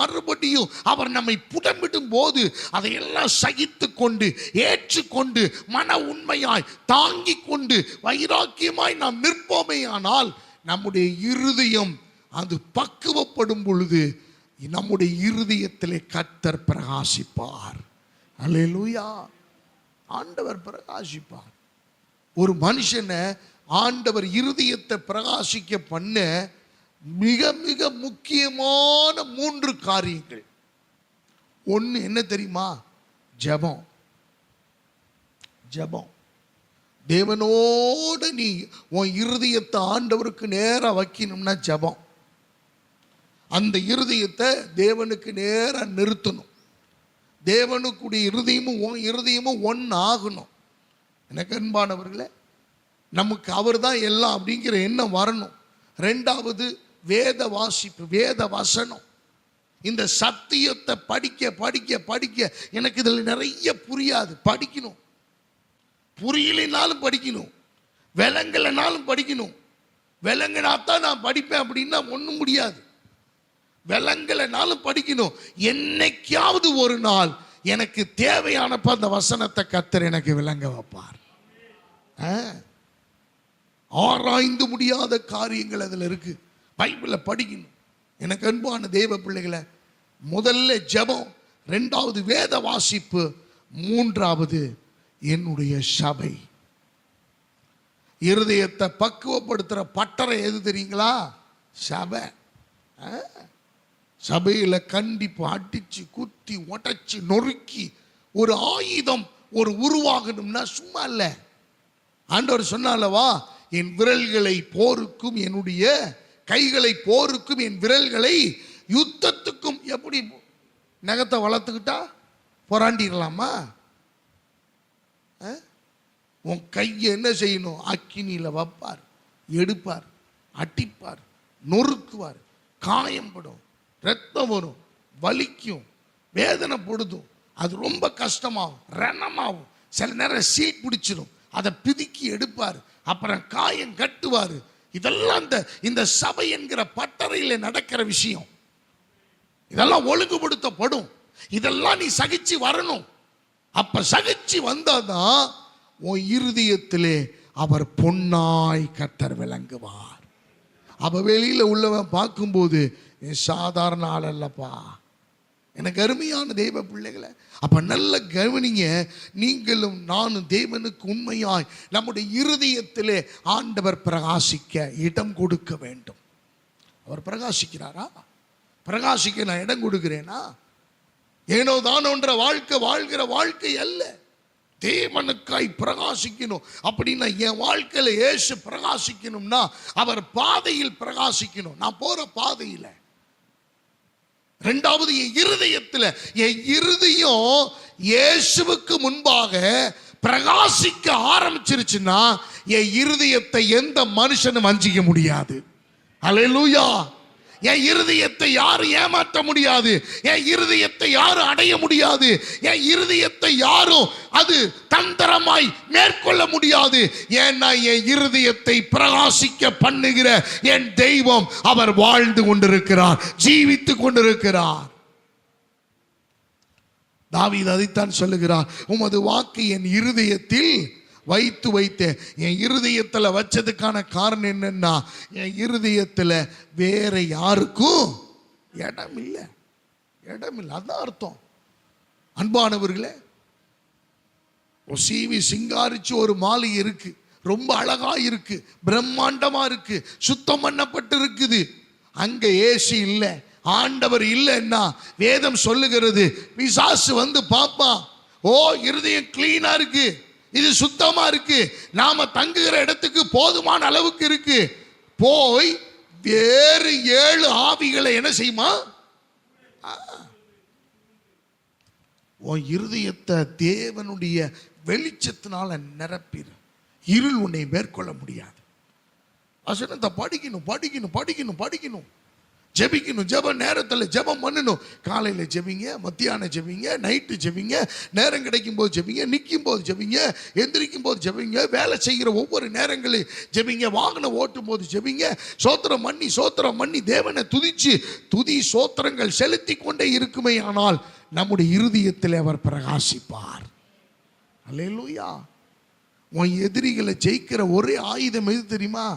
அவர் நம்மை புடமிடும் போது அதையெல்லாம் சகித்து கொண்டு, ஏற்றுக்கொண்டு, மன உண்மையாய் தாங்கி கொண்டு, வைராக்கியமாய் நாம் நிற்போமேயானால் நம்முடைய இருதயம் அது பக்குவப்படும் பொழுது நம்முடைய இருதயத்திலே கர்த்தர் பிரகாசிப்பார். அல்லேலூயா. ஆண்டவர் பிரகாசிப்பார். ஒரு மனுஷனை ஆண்டவர் இருதயத்தை பிரகாசிக்க பண்ண மிக மிக முக்கியமான 3 காரியங்கள். ஒன்று என்ன தெரியுமா? ஜெபம். ஜெபம். தேவனோடு நீ உன் இருதயத்தை ஆண்டவருக்கு நேராக வைக்கணும்னா ஜெபம். அந்த இருதயத்தை தேவனுக்கு நேராக நிறுத்தணும். தேவனுக்குடைய இருதயமும் ஒன்று ஆகணும். எனக்கு அன்பானவர்களே, நமக்கு அவர் தான் எல்லாம் அப்படிங்கிற எண்ணம் வரணும். 2வது வேத வாசிப்பு, வேத வசனம். இந்த சத்தியத்தை படிக்க படிக்க படிக்க எனக்கு இதில் நிறைய புரியாது, படிக்கணும். புரியலைனாலும் படிக்கணும், விளங்கலைனாலும் படிக்கணும். விளங்கினாத்தான் நான் படிப்பேன் அப்படின்னா ஒன்றும் முடியாது. விளங்கலைனாலும் படிக்கணும். என்னைக்காவது ஒரு நாள் எனக்கு தேவையானப்ப அந்த வசனத்தை கர்த்தர் எனக்கு விளங்க வைப்பார். ஆராய்ந்து முடியாத காரியங்கள் அதில் இருக்கு. பைபிளை படிக்கணும். எனக்கு அன்பான தேவ பிள்ளைகளை, முதல்ல ஜெபம், 2வது வேத வாசிப்பு, 3வது என்னுடைய சபை. இருதயத்தை பக்குவப்படுத்துகிற பட்டறை எது தெரியுங்களா? சபை. சபையில கண்டிப்பு அடிச்சு குத்தி உடைச்சு நொறுக்கி ஒரு ஆயுதம் ஒரு உருவாகணும்னா சும்மா இல்லை. ஆண்டவர் சொன்னாலவா, என் விரல்களை போருக்கும் என்னுடைய கைகளை போருக்கும் என் விரல்களை யுத்தத்துக்கும். எப்படி நகத்தை வளர்த்துக்கிட்டா போராண்டிடலாமா? உன் கையை என்ன செய்யணும்? அக்கினியில வைப்பார், எடுப்பார், அட்டிப்பார், நொறுக்குவார், காயம்படும், ரத்தம் வரும், வலிக்கும், வேதனைப்படுதும், அது ரொம்ப கஷ்டமாகும், ரணமாகும், சில நேரம் சீட் பிடிச்சிடும், அதை பிதுக்கி எடுப்பார், அப்புறம் காயம் கட்டுவார். இதெல்லாம் இந்த சபை என்கிற பட்டறையில் நடக்கிற விஷயம். இதெல்லாம் ஒழுங்குபடுத்தப்படும். இதெல்லாம் நீ சகிச்சு வரணும். அப்ப சகிச்சு வந்தாதான் உன் இருதயத்திலே அவர் பொன்னாய் கர்த்தர் விளங்குவார். அவ வெளியில உள்ளவன் பார்க்கும்போது சாதாரண ஆள் அல்லப்பா. எனக்கு அருமையான தெய்வ பிள்ளைகளை, அப்ப நல்ல கவனிங்க. நீங்களும் நானும் தேவனுக்கு உண்மையாய் நம்முடைய இருதயத்திலே ஆண்டவர் பிரகாசிக்க இடம் கொடுக்க வேண்டும். அவர் பிரகாசிக்கிறாரா? பிரகாசிக்க நான் இடம் கொடுக்கிறேனா? ஏனோ தானோன்ற வாழ்க்கை வாழ்கிற வாழ்க்கை அல்ல. தேவனுக்காய் பிரகாசிக்கணும். அப்படின்னா என் வாழ்க்கையில இயேசு பிரகாசிக்கணும்னா அவர் பாதையில் பிரகாசிக்கணும். நான் போற பாதையில. இரண்டாவது, என் இருதயத்தில், என் இருதயம் இயேசுவுக்கு முன்பாக பிரகாசிக்க ஆரம்பிச்சிருச்சுன்னா என் இருதயத்தை எந்த மனுஷனும் வஞ்சிக்க முடியாது. அல்லேலூயா. என் இருதயத்தை யாரும் ஏமாற்ற முடியாது. என் இருதயத்தை யாரும் அடைய முடியாது. என் இருதயத்தை யாரும் அது தந்திரமாய் மேற்கொள்ள முடியாது. ஏன்னா என் இருதயத்தை பிரகாசிக்க பண்ணுகிற என் தெய்வம் அவர் வாழ்ந்து கொண்டிருக்கிறார், ஜீவித்துக் கொண்டிருக்கிறார். தாவீது அதைத்தான் சொல்லுகிறார், உமது வாக்கு என் இருதயத்தில் வைத்தேன். என் இருதயத்தில் வச்சதுக்கான காரணம் என்னன்னா, என் இருதயத்தில் வேற யாருக்கும் இடம் இல்லை. அதான் அர்த்தம். அன்பானவர்களே, சீவி சிங்காரிச்சு ஒரு மாளிகை இருக்கு, ரொம்ப அழகா இருக்கு, பிரம்மாண்டமா இருக்கு, சுத்தம் பண்ணப்பட்டு இருக்குது. அங்க ஏசி இல்லை, ஆண்டவர் இல்லைன்னா வேதம் சொல்லுகிறது பிசாசு வந்து பாப்பா, ஓ இருதயம் கிளீனா இருக்கு, இது சுத்தமா இருக்கு, நாம தங்குகிற இடத்துக்கு போதுமான அளவுக்கு இருக்கு, போய் வேறு 7 ஆவிகளை என்ன செய்யுமா? உன் இருதயத்தை தேவனுடைய வெளிச்சத்தினால நிரப்பிடு. இருள் உன்னை மேற்கொள்ள முடியாது. வசனத்தை படிக்கணும் படிக்கணும் படிக்கணும் படிக்கணும், ஜெபிக்கணும். ஜெப நேரத்தில் ஜெபம் பண்ணணும். காலையில் ஜெபிங்க, மத்தியானம் ஜெபிங்க, நைட்டு ஜெபிங்க, நேரம் கிடைக்கும் போது ஜெபிங்க, நிற்கும் போது ஜெபிங்க, எந்திரிக்கும் போது ஜெபிங்க, வேலை செய்கிற ஒவ்வொரு நேரங்களையும் ஜெபிங்க, வாகனம் ஓட்டும் போது ஜெபிங்க. சோத்திரம் பண்ணி தேவனை துதிச்சு துதி சோத்திரங்கள் செலுத்தி கொண்டே இருக்குமே ஆனால் நம்முடைய இருதயத்தில் அவர் பிரகாசிப்பார். அல்லேலூயா. உன் எதிரிகளை ஜெயிக்கிற ஒரே ஆயுதம் எது தெரியுமா?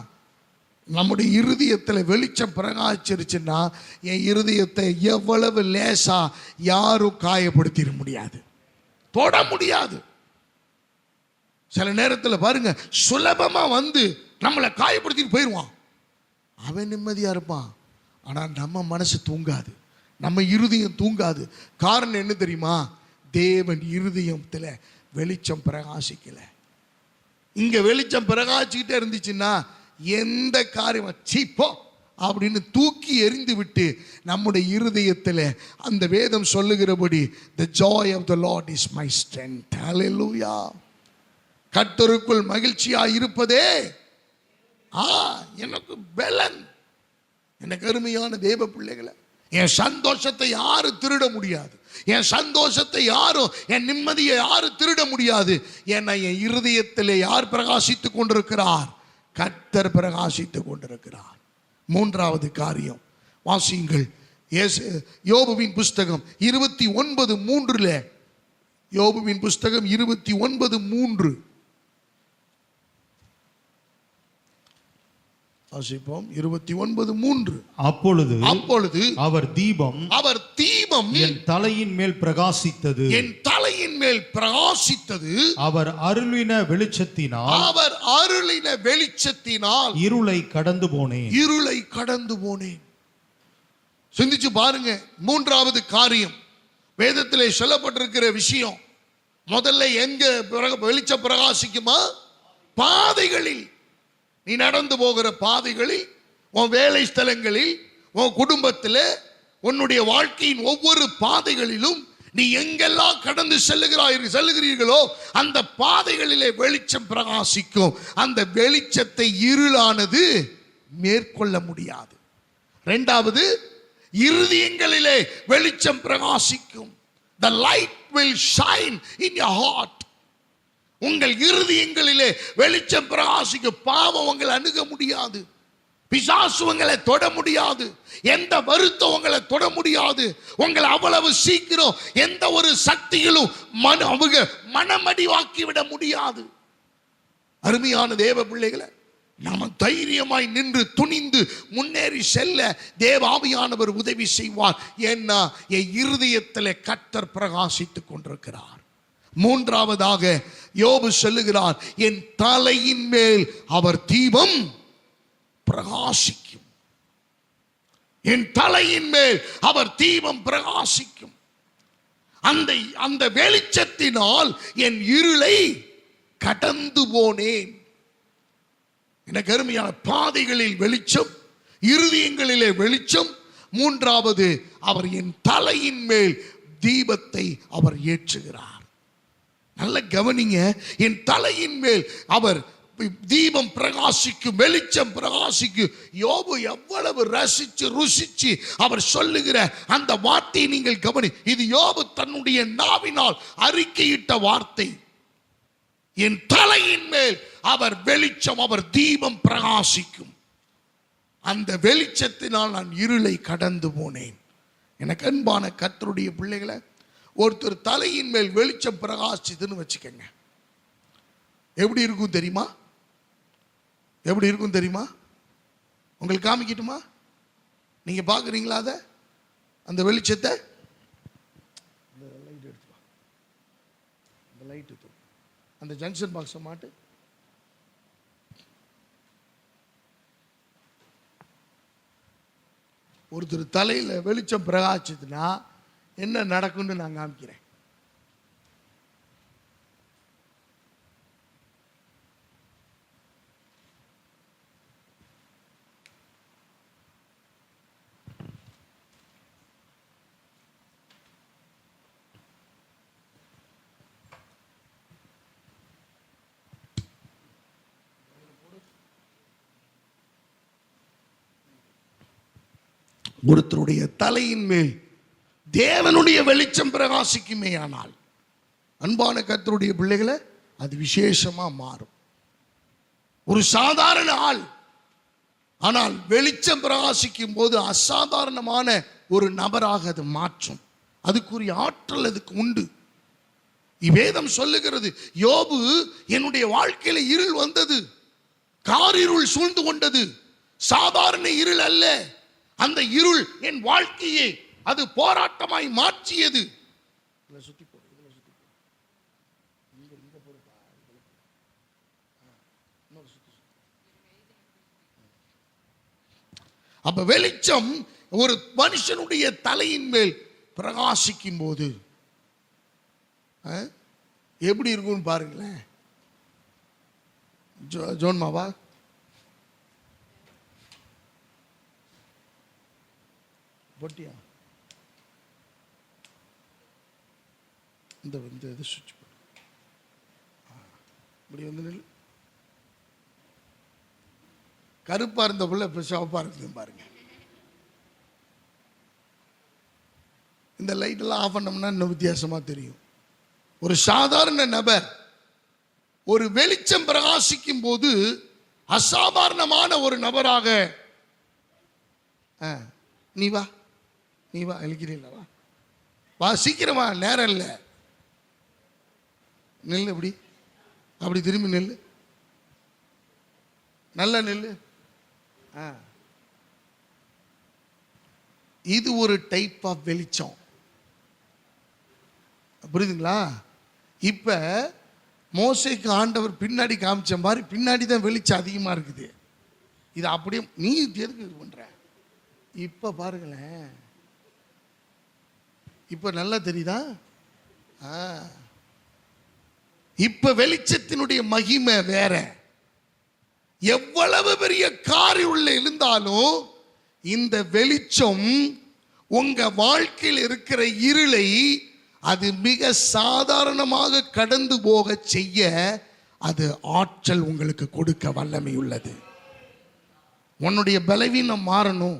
நம்முடைய இருதயத்தில் வெளிச்சம் பிரகாசிச்சிருச்சுன்னா என் இருதயத்தை எவ்வளவு லேசா யாரும் காயப்படுத்திட முடியாது, தொட முடியாது. சில நேரத்தில் பாருங்க, சுலபமா வந்து நம்மளை காயப்படுத்திட்டு போயிடுவான். அவன் நிம்மதியா இருப்பான், ஆனா நம்ம மனசு தூங்காது, நம்ம இருதயம் தூங்காது. காரணம் என்ன தெரியுமா? தேவன் இருதயத்தில் வெளிச்சம் பிரகாசிக்கல. இங்க வெளிச்சம் பிரகாசிக்கிட்டே இருந்துச்சுன்னா எந்த காரியம் சீப்போ அப்படின்னு தூக்கி எறிந்து விட்டு நம்முடைய இருதயத்தில் அந்த வேதம் சொல்லுகிறபடி the joy of the Lord is my strength. Hallelujah. கர்த்தருக்குள் மகிழ்ச்சியா இருப்பதே எனக்கு பலன். எனக்கு அருமையான தேவ பிள்ளைகளை, என் சந்தோஷத்தை யாரும் திருட முடியாது. என் சந்தோஷத்தை யாரும், என் நிம்மதியை யாரும் திருட முடியாது. ஏன்னா என் இருதயத்தில் யார் பிரகாசித்துக் கொண்டிருக்கிறார்? கர்த்தர் பிரகாசித்துக் கொண்டிருக்கிறார். மூன்றாவது காரியம் வாசியுங்கள். யோபுவின் புஸ்தகம் 29:3. யோபுவின் புஸ்தகம் 29:3 வாசிப்போம். 29:3. அப்பொழுது அவர் தீபம் என் தலையின் மேல் பிரகாசித்தது, அவர் அருளின வெளிச்சத்தினால் இருளை கடந்து போனேன். சிந்திச்சு பாருங்க. மூன்றாவது காரியம் வேதத்திலே சொல்லப்பட்டிருக்கிற விஷயம், முதல்ல எங்க வெளிச்சம் பிரகாசிக்குமா? பாதைகளில். நீ நடந்து போகிற பாதைகளில், உன் வேலை ஸ்தலங்களில், உன் குடும்பத்தில், உன்னுடைய வாழ்க்கையின் ஒவ்வொரு பாதைகளிலும் நீ எங்கெல்லாம் கடந்து செல்லுகிறீர்களோ அந்த பாதைகளிலே வெளிச்சம் பிரகாசிக்கும். அந்த வெளிச்சத்தை இருளானது மேற்கொள்ள முடியாது. இரண்டாவது, இருதயங்களிலே வெளிச்சம் பிரகாசிக்கும். The light will shine in your heart. உங்கள் இருதயங்களிலே வெளிச்சம் பிரகாசிக்கும். பாவம் உங்களை அணுக முடியாது, பிசாசு உங்களை தொட முடியாது, எந்த வருத்தம் உங்களை தொட முடியாது. உங்களை அவ்வளவு சீக்கிரம் எந்த ஒரு சக்திகளும் மனமடிவாக்கி விட முடியாது. அருமையான தேவ பிள்ளைகளை, நாம தைரியமாய் நின்று துணிந்து முன்னேறி செல்ல தேவாவியானவர் உதவி செய்வார். ஏன்னா என் இருதயத்திலே கர்த்தர் பிரகாசித்துக் கொண்டிருக்கிறார். மூன்றாவதாக யோபு சொல்லுகிறார், என் தலையின் மேல் அவர் தீபம் பிரகாசிக்கும். என் தலையின் மேல் அவர் தீபம் பிரகாசிக்கும். அந்த வெளிச்சத்தினால் என் இருளை கடந்து போனேன். எனக்கு அருமையான பாதைகளில் வெளிச்சம், இருதயங்களிலே வெளிச்சம். மூன்றாவது, அவர் என் தலையின் மேல் தீபத்தை அவர் ஏற்றுகிறார். நல்ல கவனிங்க, என் தலையின் மேல் அவர் தீபம் பிரகாசிக்கும், வெளிச்சம் பிரகாசிக்கும். யோபு எவ்வளவு ரசிச்சு ருசிச்சு அவர் சொல்லுகிற அந்த வார்த்தையை நீங்கள் கவனி. இது யோபு தன்னுடைய நாவினால் அறிக்கையிட்ட வார்த்தை. என் தலையின் மேல் அவர் வெளிச்சம், அவர் தீபம் பிரகாசிக்கும். அந்த வெளிச்சத்தினால் நான் இருளை கடந்து போனேன். எனக்கு அன்பான கர்த்தருடைய பிள்ளைகளை, ஒருத்தர் தலையின் மேல் வெளிச்சம் பிரகாசித்துன்னு வச்சுக்கங்க, எப்படி இருக்கும் தெரியுமா? எப்படி இருக்கும் தெரியுமா? உங்களுக்கு காமிக்கட்டுமா? நீங்க பாக்குறீங்களா அத, அந்த வெளிச்சத்தை? அந்த லைட் எடுத்து அந்த ஜங்ஷன் பாக்ஸை மாட்டு. ஒருத்தர் தலையில் வெளிச்சம் பிரகாசிச்சுதுன்னா என்ன நடக்கும்னு நான் காமிக்கிறேன். ஒருத்தருடைய தலையின் மேல் தேவனுடைய வெளிச்சம் பிரகாசிக்குமே ஆனால், அன்பான கர்த்தருடைய பிள்ளைகளை, அது விசேஷமா மாறும். ஒரு சாதாரண ஆள், ஆனால் வெளிச்சம் பிரகாசிக்கும் போது அசாதாரணமான ஒரு நபராக அது மாற்றும். அதுக்குரிய ஆற்றல் அதுக்கு உண்டு. வேதம் சொல்லுகிறது, யோபு, என்னுடைய வாழ்க்கையில இருள் வந்தது, காரிருள் சூழ்ந்து கொண்டது. சாதாரண இருள் அல்ல, அந்த இருள் என் வாழ்க்கையை அது போராட்டமாய் மாற்றியது. அப்ப வெளிச்சம் ஒரு மனுஷனுடைய தலையின் மேல் பிரகாசிக்கும் போது எப்படி இருக்கும்னு பாருங்களேன். ஜோன்மாவா, போட்டியா? இந்த இது சுவிட்ச் போடு. இப்படி வந்து நெல் கருப்பா இருந்த புள்ள இப்ப சிவப்பா இருக்குது பாருங்க. இந்த லைட் எல்லாம் ஆஃப் பண்ணோம்னா இன்னும் வித்தியாசமா தெரியும். ஒரு சாதாரண நபர் ஒரு வெளிச்சம் பிரகாசிக்கும் போது அசாதாரணமான ஒரு நபராக, நீ வா நீ வா, எழுக்கிறீங்களா, வா வா சீக்கிரமா, நேரம் இல்லை, நெல் அப்படி அப்படி திரும்பி நெல், நல்ல நெல். இது ஒரு டைப் ஆஃப் வெளிச்சம், புரியுதுங்களா? இப்ப மோசேக்கு ஆண்டவர் பின்னாடி காமிச்ச மாதிரி பின்னாடி தான் வெளிச்சம் அதிகமா இருக்குது. இது அப்படியே நீ எதுக்கு இது பண்ற? இப்ப பாருங்களேன், இப்ப நல்லா தெரியுதா? இப்ப வெளிச்சத்தினுடைய மகிமை வேற. எவ்வளவு பெரிய காரி உள்ள இருந்தாலும் இந்த வெளிச்சம் உங்க வாழ்க்கையில் இருக்கிற இருளை அது மிக சாதாரணமாக கடந்து போக செய்ய அது ஆற்றல் உங்களுக்கு கொடுக்க வல்லமை உள்ளது. உன்னுடைய பலவீனம் மாறணும்,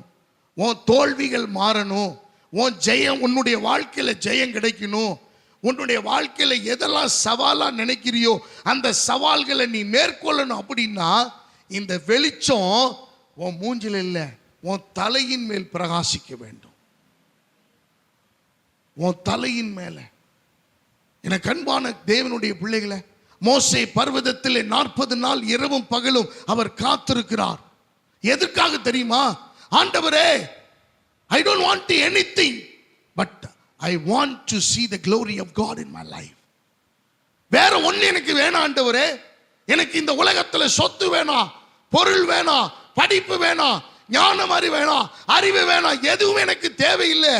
உன் தோல்விகள் மாறணும், உன் ஜெயம், உன்னுடைய வாழ்க்கையில ஜெயம் கிடைக்கணும், உன்னுடைய வாழ்க்கையில எதெல்லாம் சவாலா நினைக்கிறியோ அந்த சவால்களை நீ மேற்கொள்ளணும் அப்படின்னா இந்த வெளிச்சம் உன் மூஞ்சில இல்ல, உன் தலையின் மேல் பிரகாசிக்க வேண்டும். உன் தலையின் மேல. எனக்கு அன்பான தேவனுடைய பிள்ளைகளை, மோசே பர்வதத்திலே 40 நாள் இரவும் பகலும் அவர் காத்திருக்கிறார். எதற்காக தெரியுமா? ஆண்டவரே, I don't want anything but I want to see the glory of God in my life. வேற ஒண்ணு எனக்கு வேணாம் ஆண்டவரே. எனக்கு இந்த உலகத்துல சொத்து வேணாம், பொருள் வேணாம், படிப்பு வேணாம், ஞானம் அறிவு வேணாம், எதுவும் எனக்கு தேவையில்லை.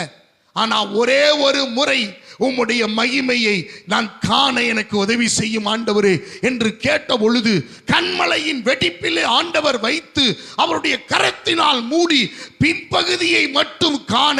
ஆனா ஒரே ஒரு முறை உம்முடைய மகிமையை நான் காண எனக்கு உதவி செய்யும் ஆண்டவரே என்று கேட்ட பொழுது கண்மலையின் வெடிப்பிலே ஆண்டவர் வைத்து அவருடைய கரத்தினால் மூடி பின்பகுதியை மட்டும் காண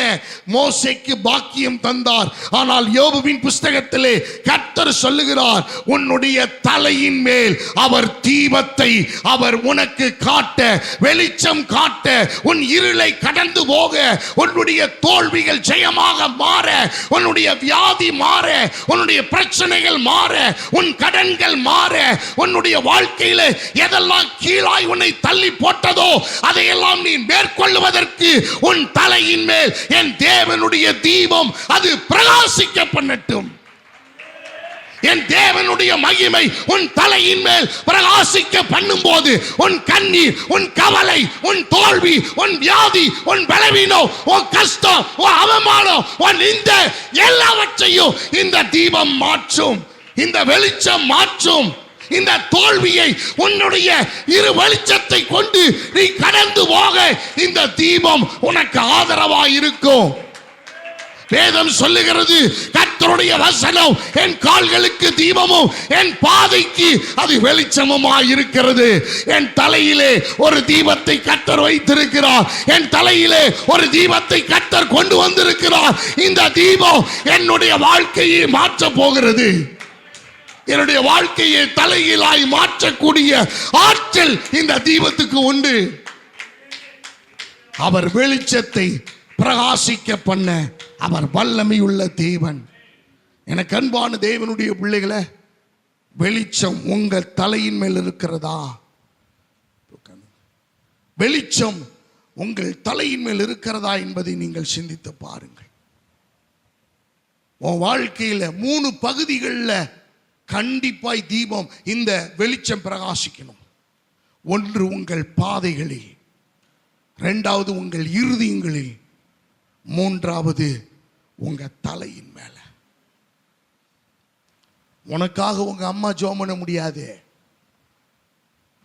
மோசேக்கு பாக்கியம் தந்தார். ஆனால் யோபுவின் புஸ்தகத்திலே கர்த்தர் சொல்லுகிறார், உன்னுடைய தலையின் மேல் அவர் தீபத்தை அவர் உனக்கு காட்ட, வெளிச்சம் காட்ட, உன் இருளை கடந்து போக, உன்னுடைய தோல்விகள் ஜெயமாக மாற, உன்னுடைய வியாதி மாற, உன்னுடைய பிரச்சனைகள் மாற, உன் கடன்கள் மாற, உன்னுடைய வாழ்க்கையில எதெல்லாம் கீழாய் உன்னை தள்ளி போட்டதோ அதையெல்லாம் நீ மேற்கொள்வதற்கு உன் தலையின் மேல் என் தேவனுடைய தீபம் அது பிரகாசிக்க பண்ணட்டும். என் தேவனுடைய மகிமை உன் தலையின் மேல் பிரகாசிக்க பண்ணும் போது உன் கண்ணீர், உன் கவலை, உன் தோல்வி, உன் வியாதி, உன் பலவீனம், உன் கஷ்டம், உன் அவமானம், உன் இந்த எல்லாவற்றையும் இந்த தீபம் மாற்றும், இந்த வெளிச்சம் மாற்றும். இந்த தோல்வியை உன்னுடைய இரு வெளிச்சத்தை கொண்டு நீ கடந்து போக இந்த தீபம் உனக்கு ஆதரவாய் இருக்கும். வேதம் சொல்லுகிறது, கர்த்தருடைய வசனம் என் கால்களுக்கு தீபமும் என் பாதைக்கு அது வெளிச்சமுமாய் இருக்கிறது. என் தலையிலே ஒரு தீபத்தை கர்த்தர் வைத்திருக்கிறார். என் தலையிலே ஒரு தீபத்தை கர்த்தர் கொண்டு வந்திருக்கிறார். இந்த தீபம் என்னுடைய வாழ்க்கையை மாற்ற போகிறது. என்னுடைய வாழ்க்கையை தலையிலாய் மாற்றக்கூடிய ஆற்றல் இந்த தீபத்துக்கு உண்டு. அவர் வெளிச்சத்தை பிரகாசிக்க பண்ண அவர் வல்லமை உள்ள தேவன். எனக்கு அன்பான தேவனுடைய பிள்ளைகளை, வெளிச்சம் உங்கள் தலையின் மேல் இருக்கிறதா? வெளிச்சம் உங்கள் தலையின் மேல் இருக்கிறதா என்பதை நீங்கள் சிந்தித்து பாருங்கள். உன் வாழ்க்கையில 3 பகுதிகளில் கண்டிப்பாய் தீபம், இந்த வெளிச்சம் பிரகாசிக்கணும். ஒன்று உங்கள் பாதைகளில், 2வது உங்கள் இருதயங்களில், 3வது உங்க தலையின் மேல. உனக்காக உங்க அம்மா ஜெபம் பண்ண முடியாது.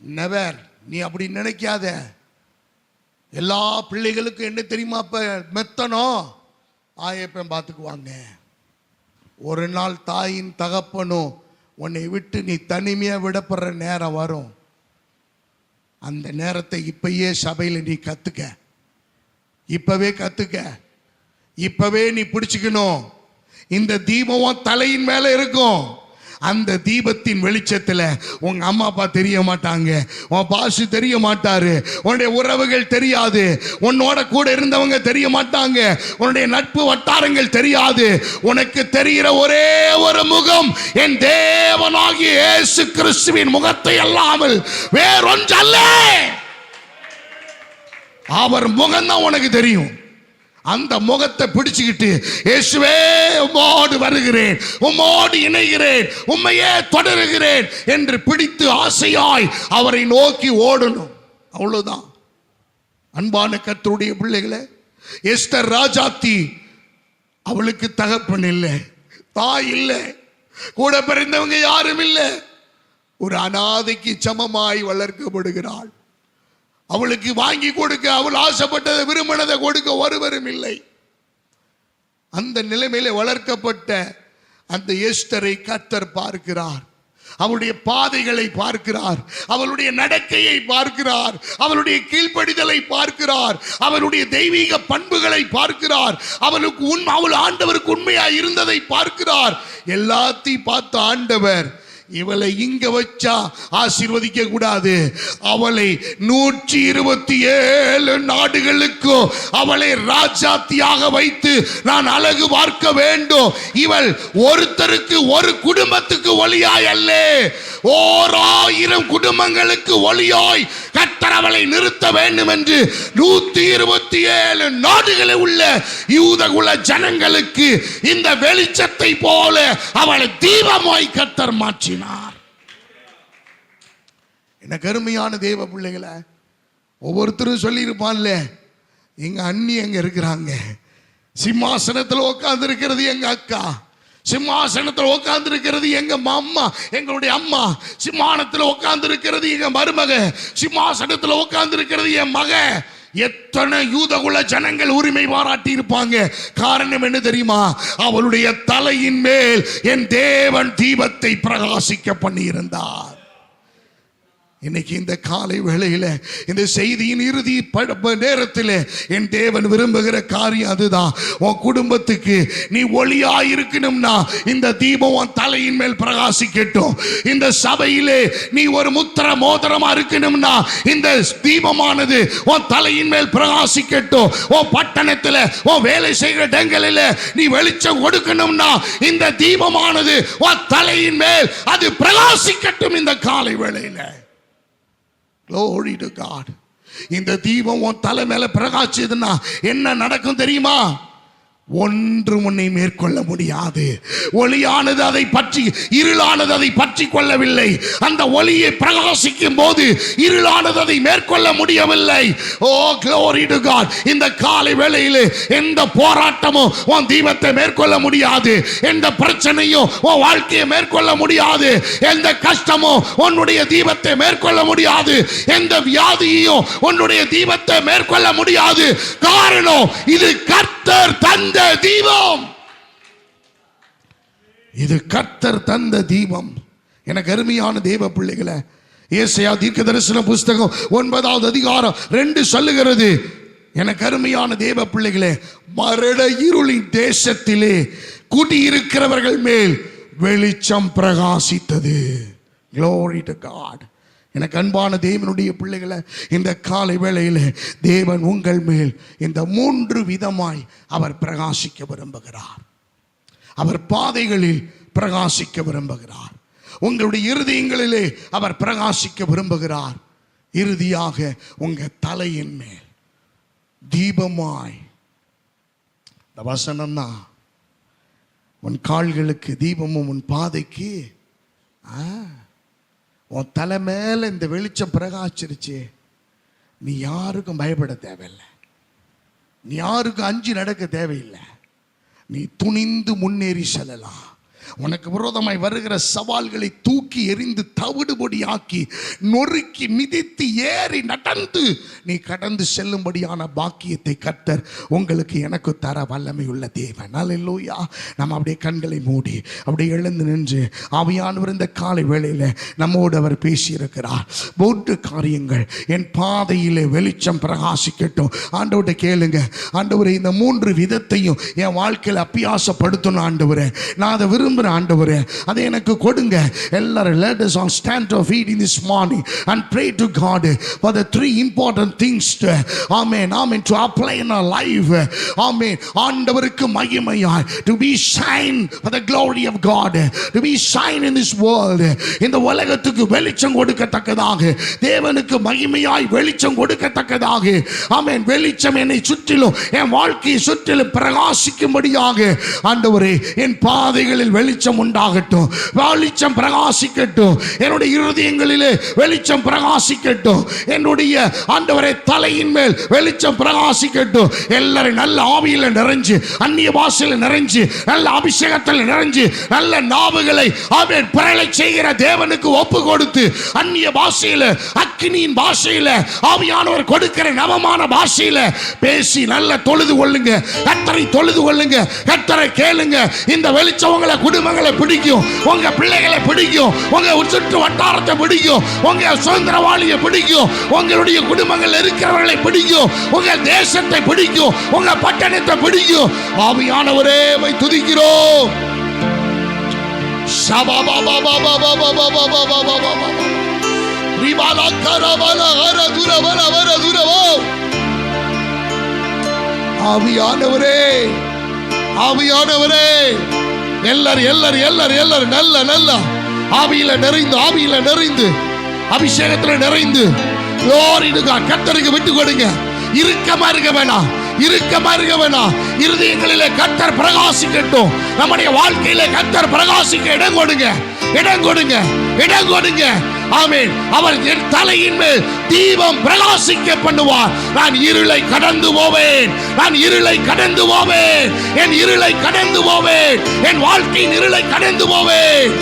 நெவர். நீ அப்படி நினைக்காத. எல்லா பிள்ளைகளுக்கும் என்ன தெரியுமா இப்ப மெத்தனம்? ஆயப்பன் பார்த்துக்குவாங்க. ஒரு நாள் தாயின் தகப்பனும் உன்னை விட்டு நீ தனிமையா விடப்படுற நேரம் வரும். அந்த நேரத்தை இப்பயே சபையில நீ கத்துக்க, இப்பவே கத்துக்க, இப்பவே நீ பிடிச்சுக்கணும். இந்த தீபம் தலையின் மேல இருக்கும். அந்த தீபத்தின் வெளிச்சத்துல உங்க அம்மா அப்பா தெரிய மாட்டாங்க, உன் பாசு தெரிய மாட்டாரு, உன்னுடைய உறவுகள் தெரியாது, உன்னோட கூட இருந்தவங்க தெரிய மாட்டாங்க, உன்னுடைய நட்பு வட்டாரங்கள் தெரியாது. உனக்கு தெரிகிற ஒரே ஒரு முகம் என் தேவனாகிய இயேசு கிறிஸ்துவின் முகத்தை அல்லாமல் வேறொன்றல்ல. அவர் முகம்தான் உனக்கு தெரியும். அந்த முகத்தை பிடிச்சுக்கிட்டு இயேசுவே உம்மோடு வருகிறேன், உம்மோடு இணைகிறேன், உம்மையே தொடருகிறேன் என்று பிடித்து ஆசையாய் அவரை நோக்கி ஓடணும். அவ்வளவுதான். அன்பான கர்த்தருடைய பிள்ளைகளே, எஸ்தர் ராஜாத்தி, அவளுக்கு தகப்பன் இல்லை, தாய் இல்லை, கூட பிறந்தவங்க யாரும் இல்லை. ஒரு அனாதைக்கு சமமாய் வளர்க்கப்படுகிறாள். அவளுக்கு வாங்கி கொடுக்க, அவள் ஆசைப்பட்டதை விரும்பினதை கொடுக்க ஒருவரும் இல்லை. அந்த நிலைமையில வளர்க்கப்பட்ட அந்த எஸ்தரை கர்த்தர் பார்க்கிறார். அவளுடைய பாதைகளை பார்க்கிறார், அவளுடைய நடக்கையை பார்க்கிறார், அவளுடைய கீழ்ப்படிதலை பார்க்கிறார், அவளுடைய தெய்வீக பண்புகளை பார்க்கிறார், அவள் ஆண்டவருக்கு உண்மையா இருந்ததை பார்க்கிறார். எல்லாத்தையும் பார்த்த ஆண்டவர் இவளை இங்க வச்சா ஆசீர்வதிக்க கூடாது, அவளை 127 நாடுகளுக்கு அவளை ராஜாத்தியாக வைத்து நான் அழகு பார்க்க வேண்டும். இவள் ஒருத்தருக்கு, ஒரு குடும்பத்துக்கு ஒளியாய் அல்ல, 1000 குடும்பங்களுக்கு ஒளியாய் கர்த்தர் அவளை நிறுத்த வேண்டும் என்று 127 நாடுகளில் உள்ள யூதகுல ஜனங்களுக்கு இந்த வெளிச்சத்தை போல அவளை தீபமாய் கர்த்தர் மாற்றினார். என்ன கருமையான தேவ பிள்ளைகளை, ஒவ்வொருத்தரும் சொல்லி இருப்பான்ல, எங்க அண்ணி எங்க இருக்கிறாங்க, சிம்மாசனத்தில் உட்கார்ந்து இருக்கிறது எங்க அக்கா, சிம்மாசனத்தில் உட்கார்ந்து இருக்கிறது எங்க அம்மா, எங்களுடைய அம்மா, சிம்மாசனத்தில் உட்கார்ந்து இருக்கிறது எங்க மருமக, சிம்மாசனத்தில் உட்கார்ந்து இருக்கிறது என் மக. எத்தனை யூதகுல ஜனங்கள் உரிமை பாராட்டி இருப்பாங்க. காரணம் என்ன தெரியுமா? அவளுடைய தலையின் மேல் என் தேவன் தீபத்தை பிரகாசிக்க பண்ணி இருந்தார். இன்னைக்கு இந்த காலை வேளையில இந்த செய்தியின் இறுதி நேரத்தில் என் தேவன் விரும்புகிற காரியம் அதுதான். உன் குடும்பத்துக்கு நீ ஒளியா இருக்கணும்னா இந்த தீபம் உன் தலையின் மேல் பிரகாசிக்கட்டும். இந்த சபையிலே நீ ஒரு முத்திர மோதிரமா இருக்கணும்னா இந்த தீபமானது உன் தலையின் மேல் பிரகாசிக்கட்டும். உன் பட்டணத்தில் உன் வேலை செய்கிற இடங்களில் நீ வெளிச்சம் கொடுக்கணும்னா இந்த தீபமானது உன் தலையின் மேல் அது பிரகாசிக்கட்டும். இந்த காலை வேளையில Glory to God. இந்த தீபம் உன் தலை மேல பிரகாசிச்சதுன்னா என்ன நடக்கும் தெரியுமா? ஒன்று உன்னை மேற்கொள்ள முடியாது. ஒளியானது அதை பற்றி, இருளானது அதை பற்றி கொள்ளவில்லை. அந்த ஒளியை பிரகாசிக்கும் போது இருளானது அதை மேற்கொள்ள முடியவில்லை. ஓ glory to God. இந்த காலை வேளையிலே எந்த போராட்டமும் உன் தீபத்தை மேற்கொள்ள முடியாது, எந்த பிரச்சனையும் உன் வாழ்க்கையை மேற்கொள்ள முடியாது, எந்த கஷ்டமும் உன்னுடைய தீபத்தை மேற்கொள்ள முடியாது, எந்த வியாதியையும் உன்னுடைய தீபத்தை மேற்கொள்ள முடியாது. காரணம், இது கர்த்தர் தந்த தீபம். இது கர்த்தர் தந்த தீபம். எனக்கு அருமையான தேவ பிள்ளைகளை, ஏசாயா தீர்க்கதரிசன புஸ்தகம் 9வது அதிகாரம் 2 சொல்லுகிறது. எனக்கு அருமையான தேவ பிள்ளைகளே, மரண இருளின் தேசத்திலே குடியிருக்கிறவர்கள் மேல் வெளிச்சம் பிரகாசித்தது. Glory to God. எனக்கு அன்பான தேவனுடைய பிள்ளைகளை, இந்த காலை வேளையில் தேவன் உங்கள் மேல் இந்த 3 விதமாய் அவர் பிரகாசிக்க விரும்புகிறார். அவர் பாதைகளில் பிரகாசிக்க விரும்புகிறார், உங்களுடைய இருதயங்களிலே அவர் பிரகாசிக்க விரும்புகிறார். இறுதியாக உங்க தலையின் மேல் தீபமாய். இந்த வசனம் தான் உன் கால்களுக்கு தீபமும் உன் பாதைக்கு. உன் தலை மேல இந்த வெளிச்சம் பிரகாசிருச்சு, நீ யாருக்கும் பயப்பட தேவையில்லை, நீ யாருக்கும் அஞ்சு நடக்க தேவையில்லை, நீ துணிந்து முன்னேறி செல்லலாம். உனக்கு விரோதமாய் வருகிற சவால்களை தூக்கி எறிந்து தவிடுபொடியாக்கி நொறுக்கி மிதித்து ஏறி நடந்து நீ கடந்து செல்லும்படியான பாக்கியத்தை கர்த்தர் உங்களுக்கு எனக்கு தர வல்லமை உள்ள தேவன். அல்லேலூயா. நம்ம அப்படியே கண்களை மூடி அப்படியே எழுந்து நின்று ஆவியானவர் இந்த காலை வேளையில் நம்மோடு அவர் பேசியிருக்கிறார். 3 காரியங்கள் என் பாதையிலே வெளிச்சம் பிரகாசிக்கட்டும். ஆண்டவர்கிட்ட கேளுங்க, ஆண்டவரே இந்த 3 விதத்தையும் என் வாழ்க்கையில் அபியாசப்படுத்தணும் ஆண்டவரே, நான் அதை விரும்புகிறேன் ஆண்டவரே, அதை எனக்கு கொடுங்க. எல்லாரும் let us all stand to our feet in this morning and pray to God for the 3 important things to, amen, to apply in our life. Amen. ஆண்டவருக்கு மகிமையாய் to be shine for the glory of God, to be shine in this world. இந்த உலகத்துக்கு வெளிச்சம் கொடுக்கத்தக்கதாக, தேவனுக்கு மகிமையாய் வெளிச்சம் கொடுக்கத்தக்கதாக, ஆமென், வெளிச்சம் என்னை சுற்றிலும் என் வாழ்க்கையை சுற்றிலும் பிரகாசிக்கும்படியாக ஆண்டவரே என் பாதைகளில் வெளிச்சம் உண்டாகட்டும், வெளிச்சம் பிரகாசிக்கட்டும், என்னுடைய இருதயங்களிலே வெளிச்சம் பிரகாசிக்கட்டும், என்னுடைய ஆண்டவரே தலையின் மேல் வெளிச்சம் பிரகாசிக்கட்டும். எல்லாரும் நல்ல ஆவியில நிறைஞ்சு, அந்நிய பாஷையில நிறைஞ்சு, நல்ல அபிஷேகத்தில் நிறைஞ்சு, நல்ல நாவுகளை ஆமென் பிறழை செய்கிற தேவனுக்கு ஒப்பு கொடுத்து, அந்நிய பாஷையில, அக்கினியின் பாஷையில, ஆவியானவர் கொடுக்கிற நவமான பாஷையில பேசி நல்ல தொழுது கொள்ளுங்க. கர்த்தரை தொழுது கொள்ளுங்க, கர்த்தரை கேளுங்க. இந்த வெளிச்சம் உங்களை குடும்பங்களை பிடிக்கும், உங்க பிள்ளைகளை பிடிக்கும், உங்க சுற்று வட்டாரத்தை பிடிக்கும், உங்க சுதந்திரவாளியை பிடிக்கும், உங்களுடைய குடும்பங்கள் இருக்கிறவர்களை பிடிக்கும், உங்க தேசத்தை பிடிக்கும், உங்க பட்டணத்தை பிடிக்கும். ஆவியானவரே மை துதிக்கிறோம். ஆவியானவரே, ஆவியானவரே, எல்லாரும் நல்ல நல்ல ஆவியில நிறைந்து, ஆவியில நிறைந்து, அபிஷேகத்துல நிறைந்து கர்த்தருக்கு விட்டு கொடுங்க. இறுக்கமா இருக்க வேணாம், இறுக்கமா இருக்க வேணாம். இருதயங்களிலே கர்த்தர் பிரகாசிக்கட்டும். நம்முடைய வாழ்க்கையிலே கர்த்தர் பிரகாசிக்க இடம் கொடுங்க, இடம் கொடுங்க, இடம் கொடுங்க. ஆமென். அவர் என் தலையின் மேல் தீபம் பிரகாசிக்க பண்ணுவார். நான் இருளை கடந்து போவேன், நான் இருளை கடந்து போவேன், என் இருளை கடந்து போவேன், என் வாழ்க்கையின் இருளை கடந்து போவேன்.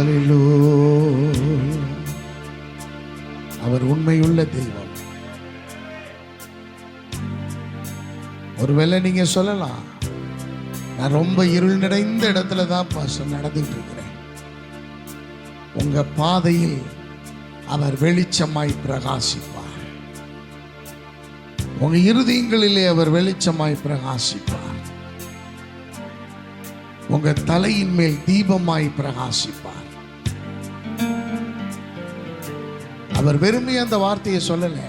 ஹல்லேலூயா. அவர் உண்மையுள்ள தெய்வம். ஒருவேளை நீங்க சொல்லலாம், நான் ரொம்ப இருள் நிறைந்த இடத்துல தான் பாஸ்டர் நடந்துட்டு இருக்கிறேன். உங்க பாதையில் அவர் வெளிச்சமாய் பிரகாசிப்பார். உங்க இருதயங்களிலே அவர் வெளிச்சமாய் பிரகாசிப்பார். உங்க தலையின் மேல் தீபமாய் பிரகாசிப்பார். அவர் வெறுமே அந்த வார்த்தையை சொல்லல.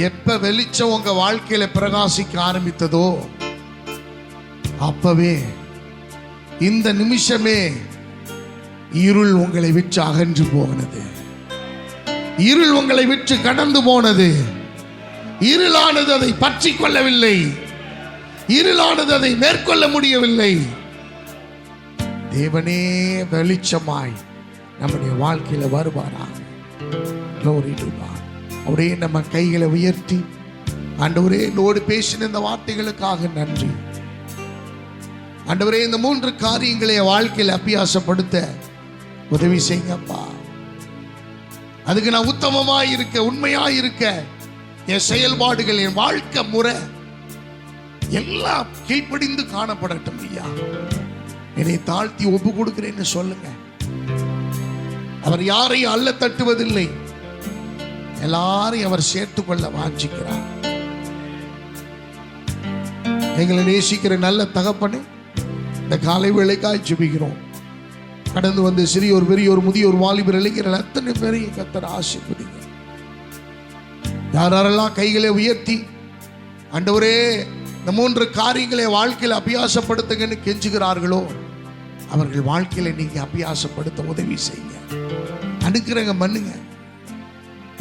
எப்ப வெளிச்சம் உங்க வாழ்க்கையில பிரகாசிக்க ஆரம்பித்ததோ அப்பவே, இந்த நிமிஷமே இருள் உங்களை விட்டு அகன்று போனது. இருள் உங்களை விட்டு கடந்து போனது. இருளானது அதை பற்றி கொள்ளவில்லை. இருளானது அதை மேற்கொள்ள முடியவில்லை. தேவனே வெளிச்சமாய் நம்முடைய வாழ்க்கையில வருவாராக. Glory to God. அப்படியே நம்ம கைகளை உயர்த்தி, ஆண்டவரே என்னோடு பேசின இந்த வார்த்தைகளுக்காக நன்றி. ஆண்டவரே இந்த 3 காரியங்களை வாழ்க்கையில் அபியாசப்படுத்த உதவி செய்யுங்கப்பா. அதுக்கு நான் உத்தமமாய் இருக்க, உண்மையாய் இருக்க, என் செயல்பாடுகள், என் வாழ்க்கை முறை எல்லாம் கீழ்ப்படிந்து காணப்படட்டும் ஐயா. என்னை தாழ்த்தி ஒப்பு கொடுக்கிறேன்னு சொல்லுங்க. அவர் யாரையும் அல்ல தட்டுவதில்லை. எல்லாரையும் அவர் சேர்த்துக் கொள்ள வாஞ்சிக்கிறார். எங்களை நேசிக்கிற நல்ல தகப்பனே, இந்த காலை வேளைக்காய் ஜெபிக்கிறோம். கடந்து வந்து சிறியோர், பெரியோர், முதியோர், வாலிபர், இளைஞர்கள் அத்தனை பேரையும் கர்த்தர் ஆசீர்வதிங்க. யாரெல்லாம் கைகளை உயர்த்தி ஆண்டவரே இந்த 3 காரியங்களை வாழ்க்கையில் அபியாசப்படுத்துங்கன்னு கெஞ்சுகிறார்களோ அவர்கள் வாழ்க்கையில நீங்க அபியாசப்படுத்த உதவி செய்யுங்க. அனுக்கிரகம் பண்ணுங்க.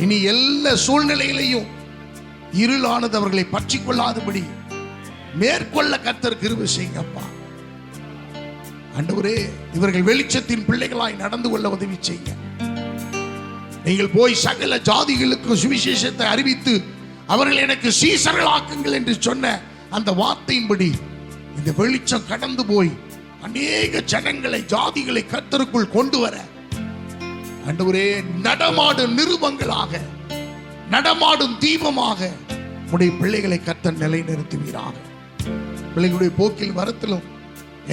இனி எல்லா சூழ்நிலையிலையும் இருளானது அவர்களை பற்றி கொள்ளாதபடி மேற்கொள்ள கர்த்தர் கிருபை செய்யுங்கப்பா. ஆண்டவரே இவர்கள் வெளிச்சத்தின் பிள்ளைகளாய் நடந்து கொள்ள உதவி செய்யுங்க. நீங்கள் போய் சகல ஜாதிகளுக்கும் சுவிசேஷத்தை அறிவித்து அவர்கள் எனக்கு சீசர்களாக்குங்கள் என்று சொன்ன அந்த வார்த்தையின்படி இந்த வெளிச்சம் கடந்து போய் அநேக ஜனங்களை, ஜாதிகளை கர்த்தருக்குள் கொண்டு வர ஆண்டவரே நடமாடும் நிருபங்களாக, நடமாடும் தீபமாக உடைய பிள்ளைகளை கர்த்தர் நிலைநிறுத்துவீராக. பிள்ளைகளுடைய போக்கில் வரத்திலும்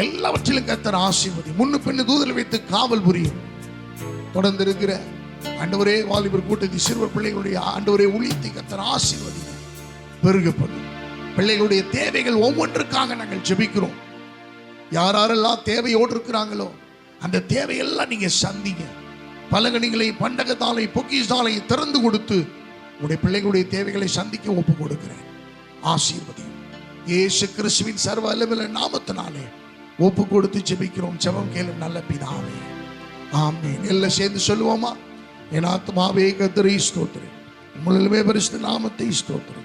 எல்லாவற்றிலும் கர்த்தர் ஆசீர்வதி. முன்னு பின்னு தூதரை வைத்து காவல் புரியும். தொடர்ந்து இருக்கிற ஆண்டவரே வாலிபர் கூட்டத்தை, சிறுவர் பிள்ளைகளுடைய ஆண்டவரே ஊழியத்தை கர்த்தர் ஆசீர்வதி. பெருகப்படும் பிள்ளைகளுடைய தேவைகள் ஒவ்வொன்றுக்காக நாங்கள் ஜெபிக்கிறோம். யாரெல்லாம் தேவையோடு இருக்கிறாங்களோ அந்த தேவையெல்லாம் நீங்க சந்திங்க. பலகணிகளை, பண்டகத்தாலை, பொக்கிஷாலை திறந்து கொடுத்து உடைய பிள்ளைகளுடைய தேவைகளை சந்திக்க ஒப்பு கொடுக்கிறேன். ஆசீர்வதி. இயேசு கிறிஸ்துவின் சர்வ வல்லமையுள்ள நாமத்தினாலே ஒப்பு கொடுத்து ஜெபிக்கிறோம். ஜெபம் கேளும் நல்ல பிதாவே, ஆமென். எல்லாம் சேர்ந்து சொல்லுவோமா? என் ஆத்மாவே கர்த்தரை ஸ்தோத்திரி, முழுமே பரிசுத்த நாமத்தை ஸ்தோத்திரி.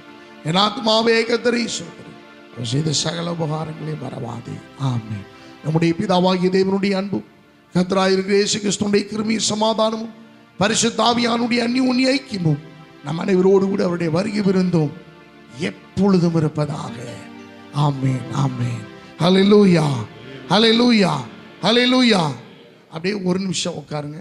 என் ஆத்மாவே கர்த்தரை ஸ்தோத்திரி, அவர் செய்த சகல உபகாரங்களை மறவாதே. ஆமென். நம்முடைய பிதாவாகிய தேவனுடைய அன்பும் கர்த்தராயிருக்கிற இயேசு கிறிஸ்துவின் கிருபையும் சமாதானமும் பரிசுத்த ஆவியானுடைய அந்யோன்ய ஐக்கியமும் நம் அனைவரோடு கூட அவருடைய வருகை விருந்தும் எப்பொழுதும் இருப்பதாக. ஆமென், ஆமென். ஹல்லேலூயா, ஹல்லேலூயா, ஹல்லேலூயா. அப்படியே ஒரு நிமிஷம் உட்காருங்க.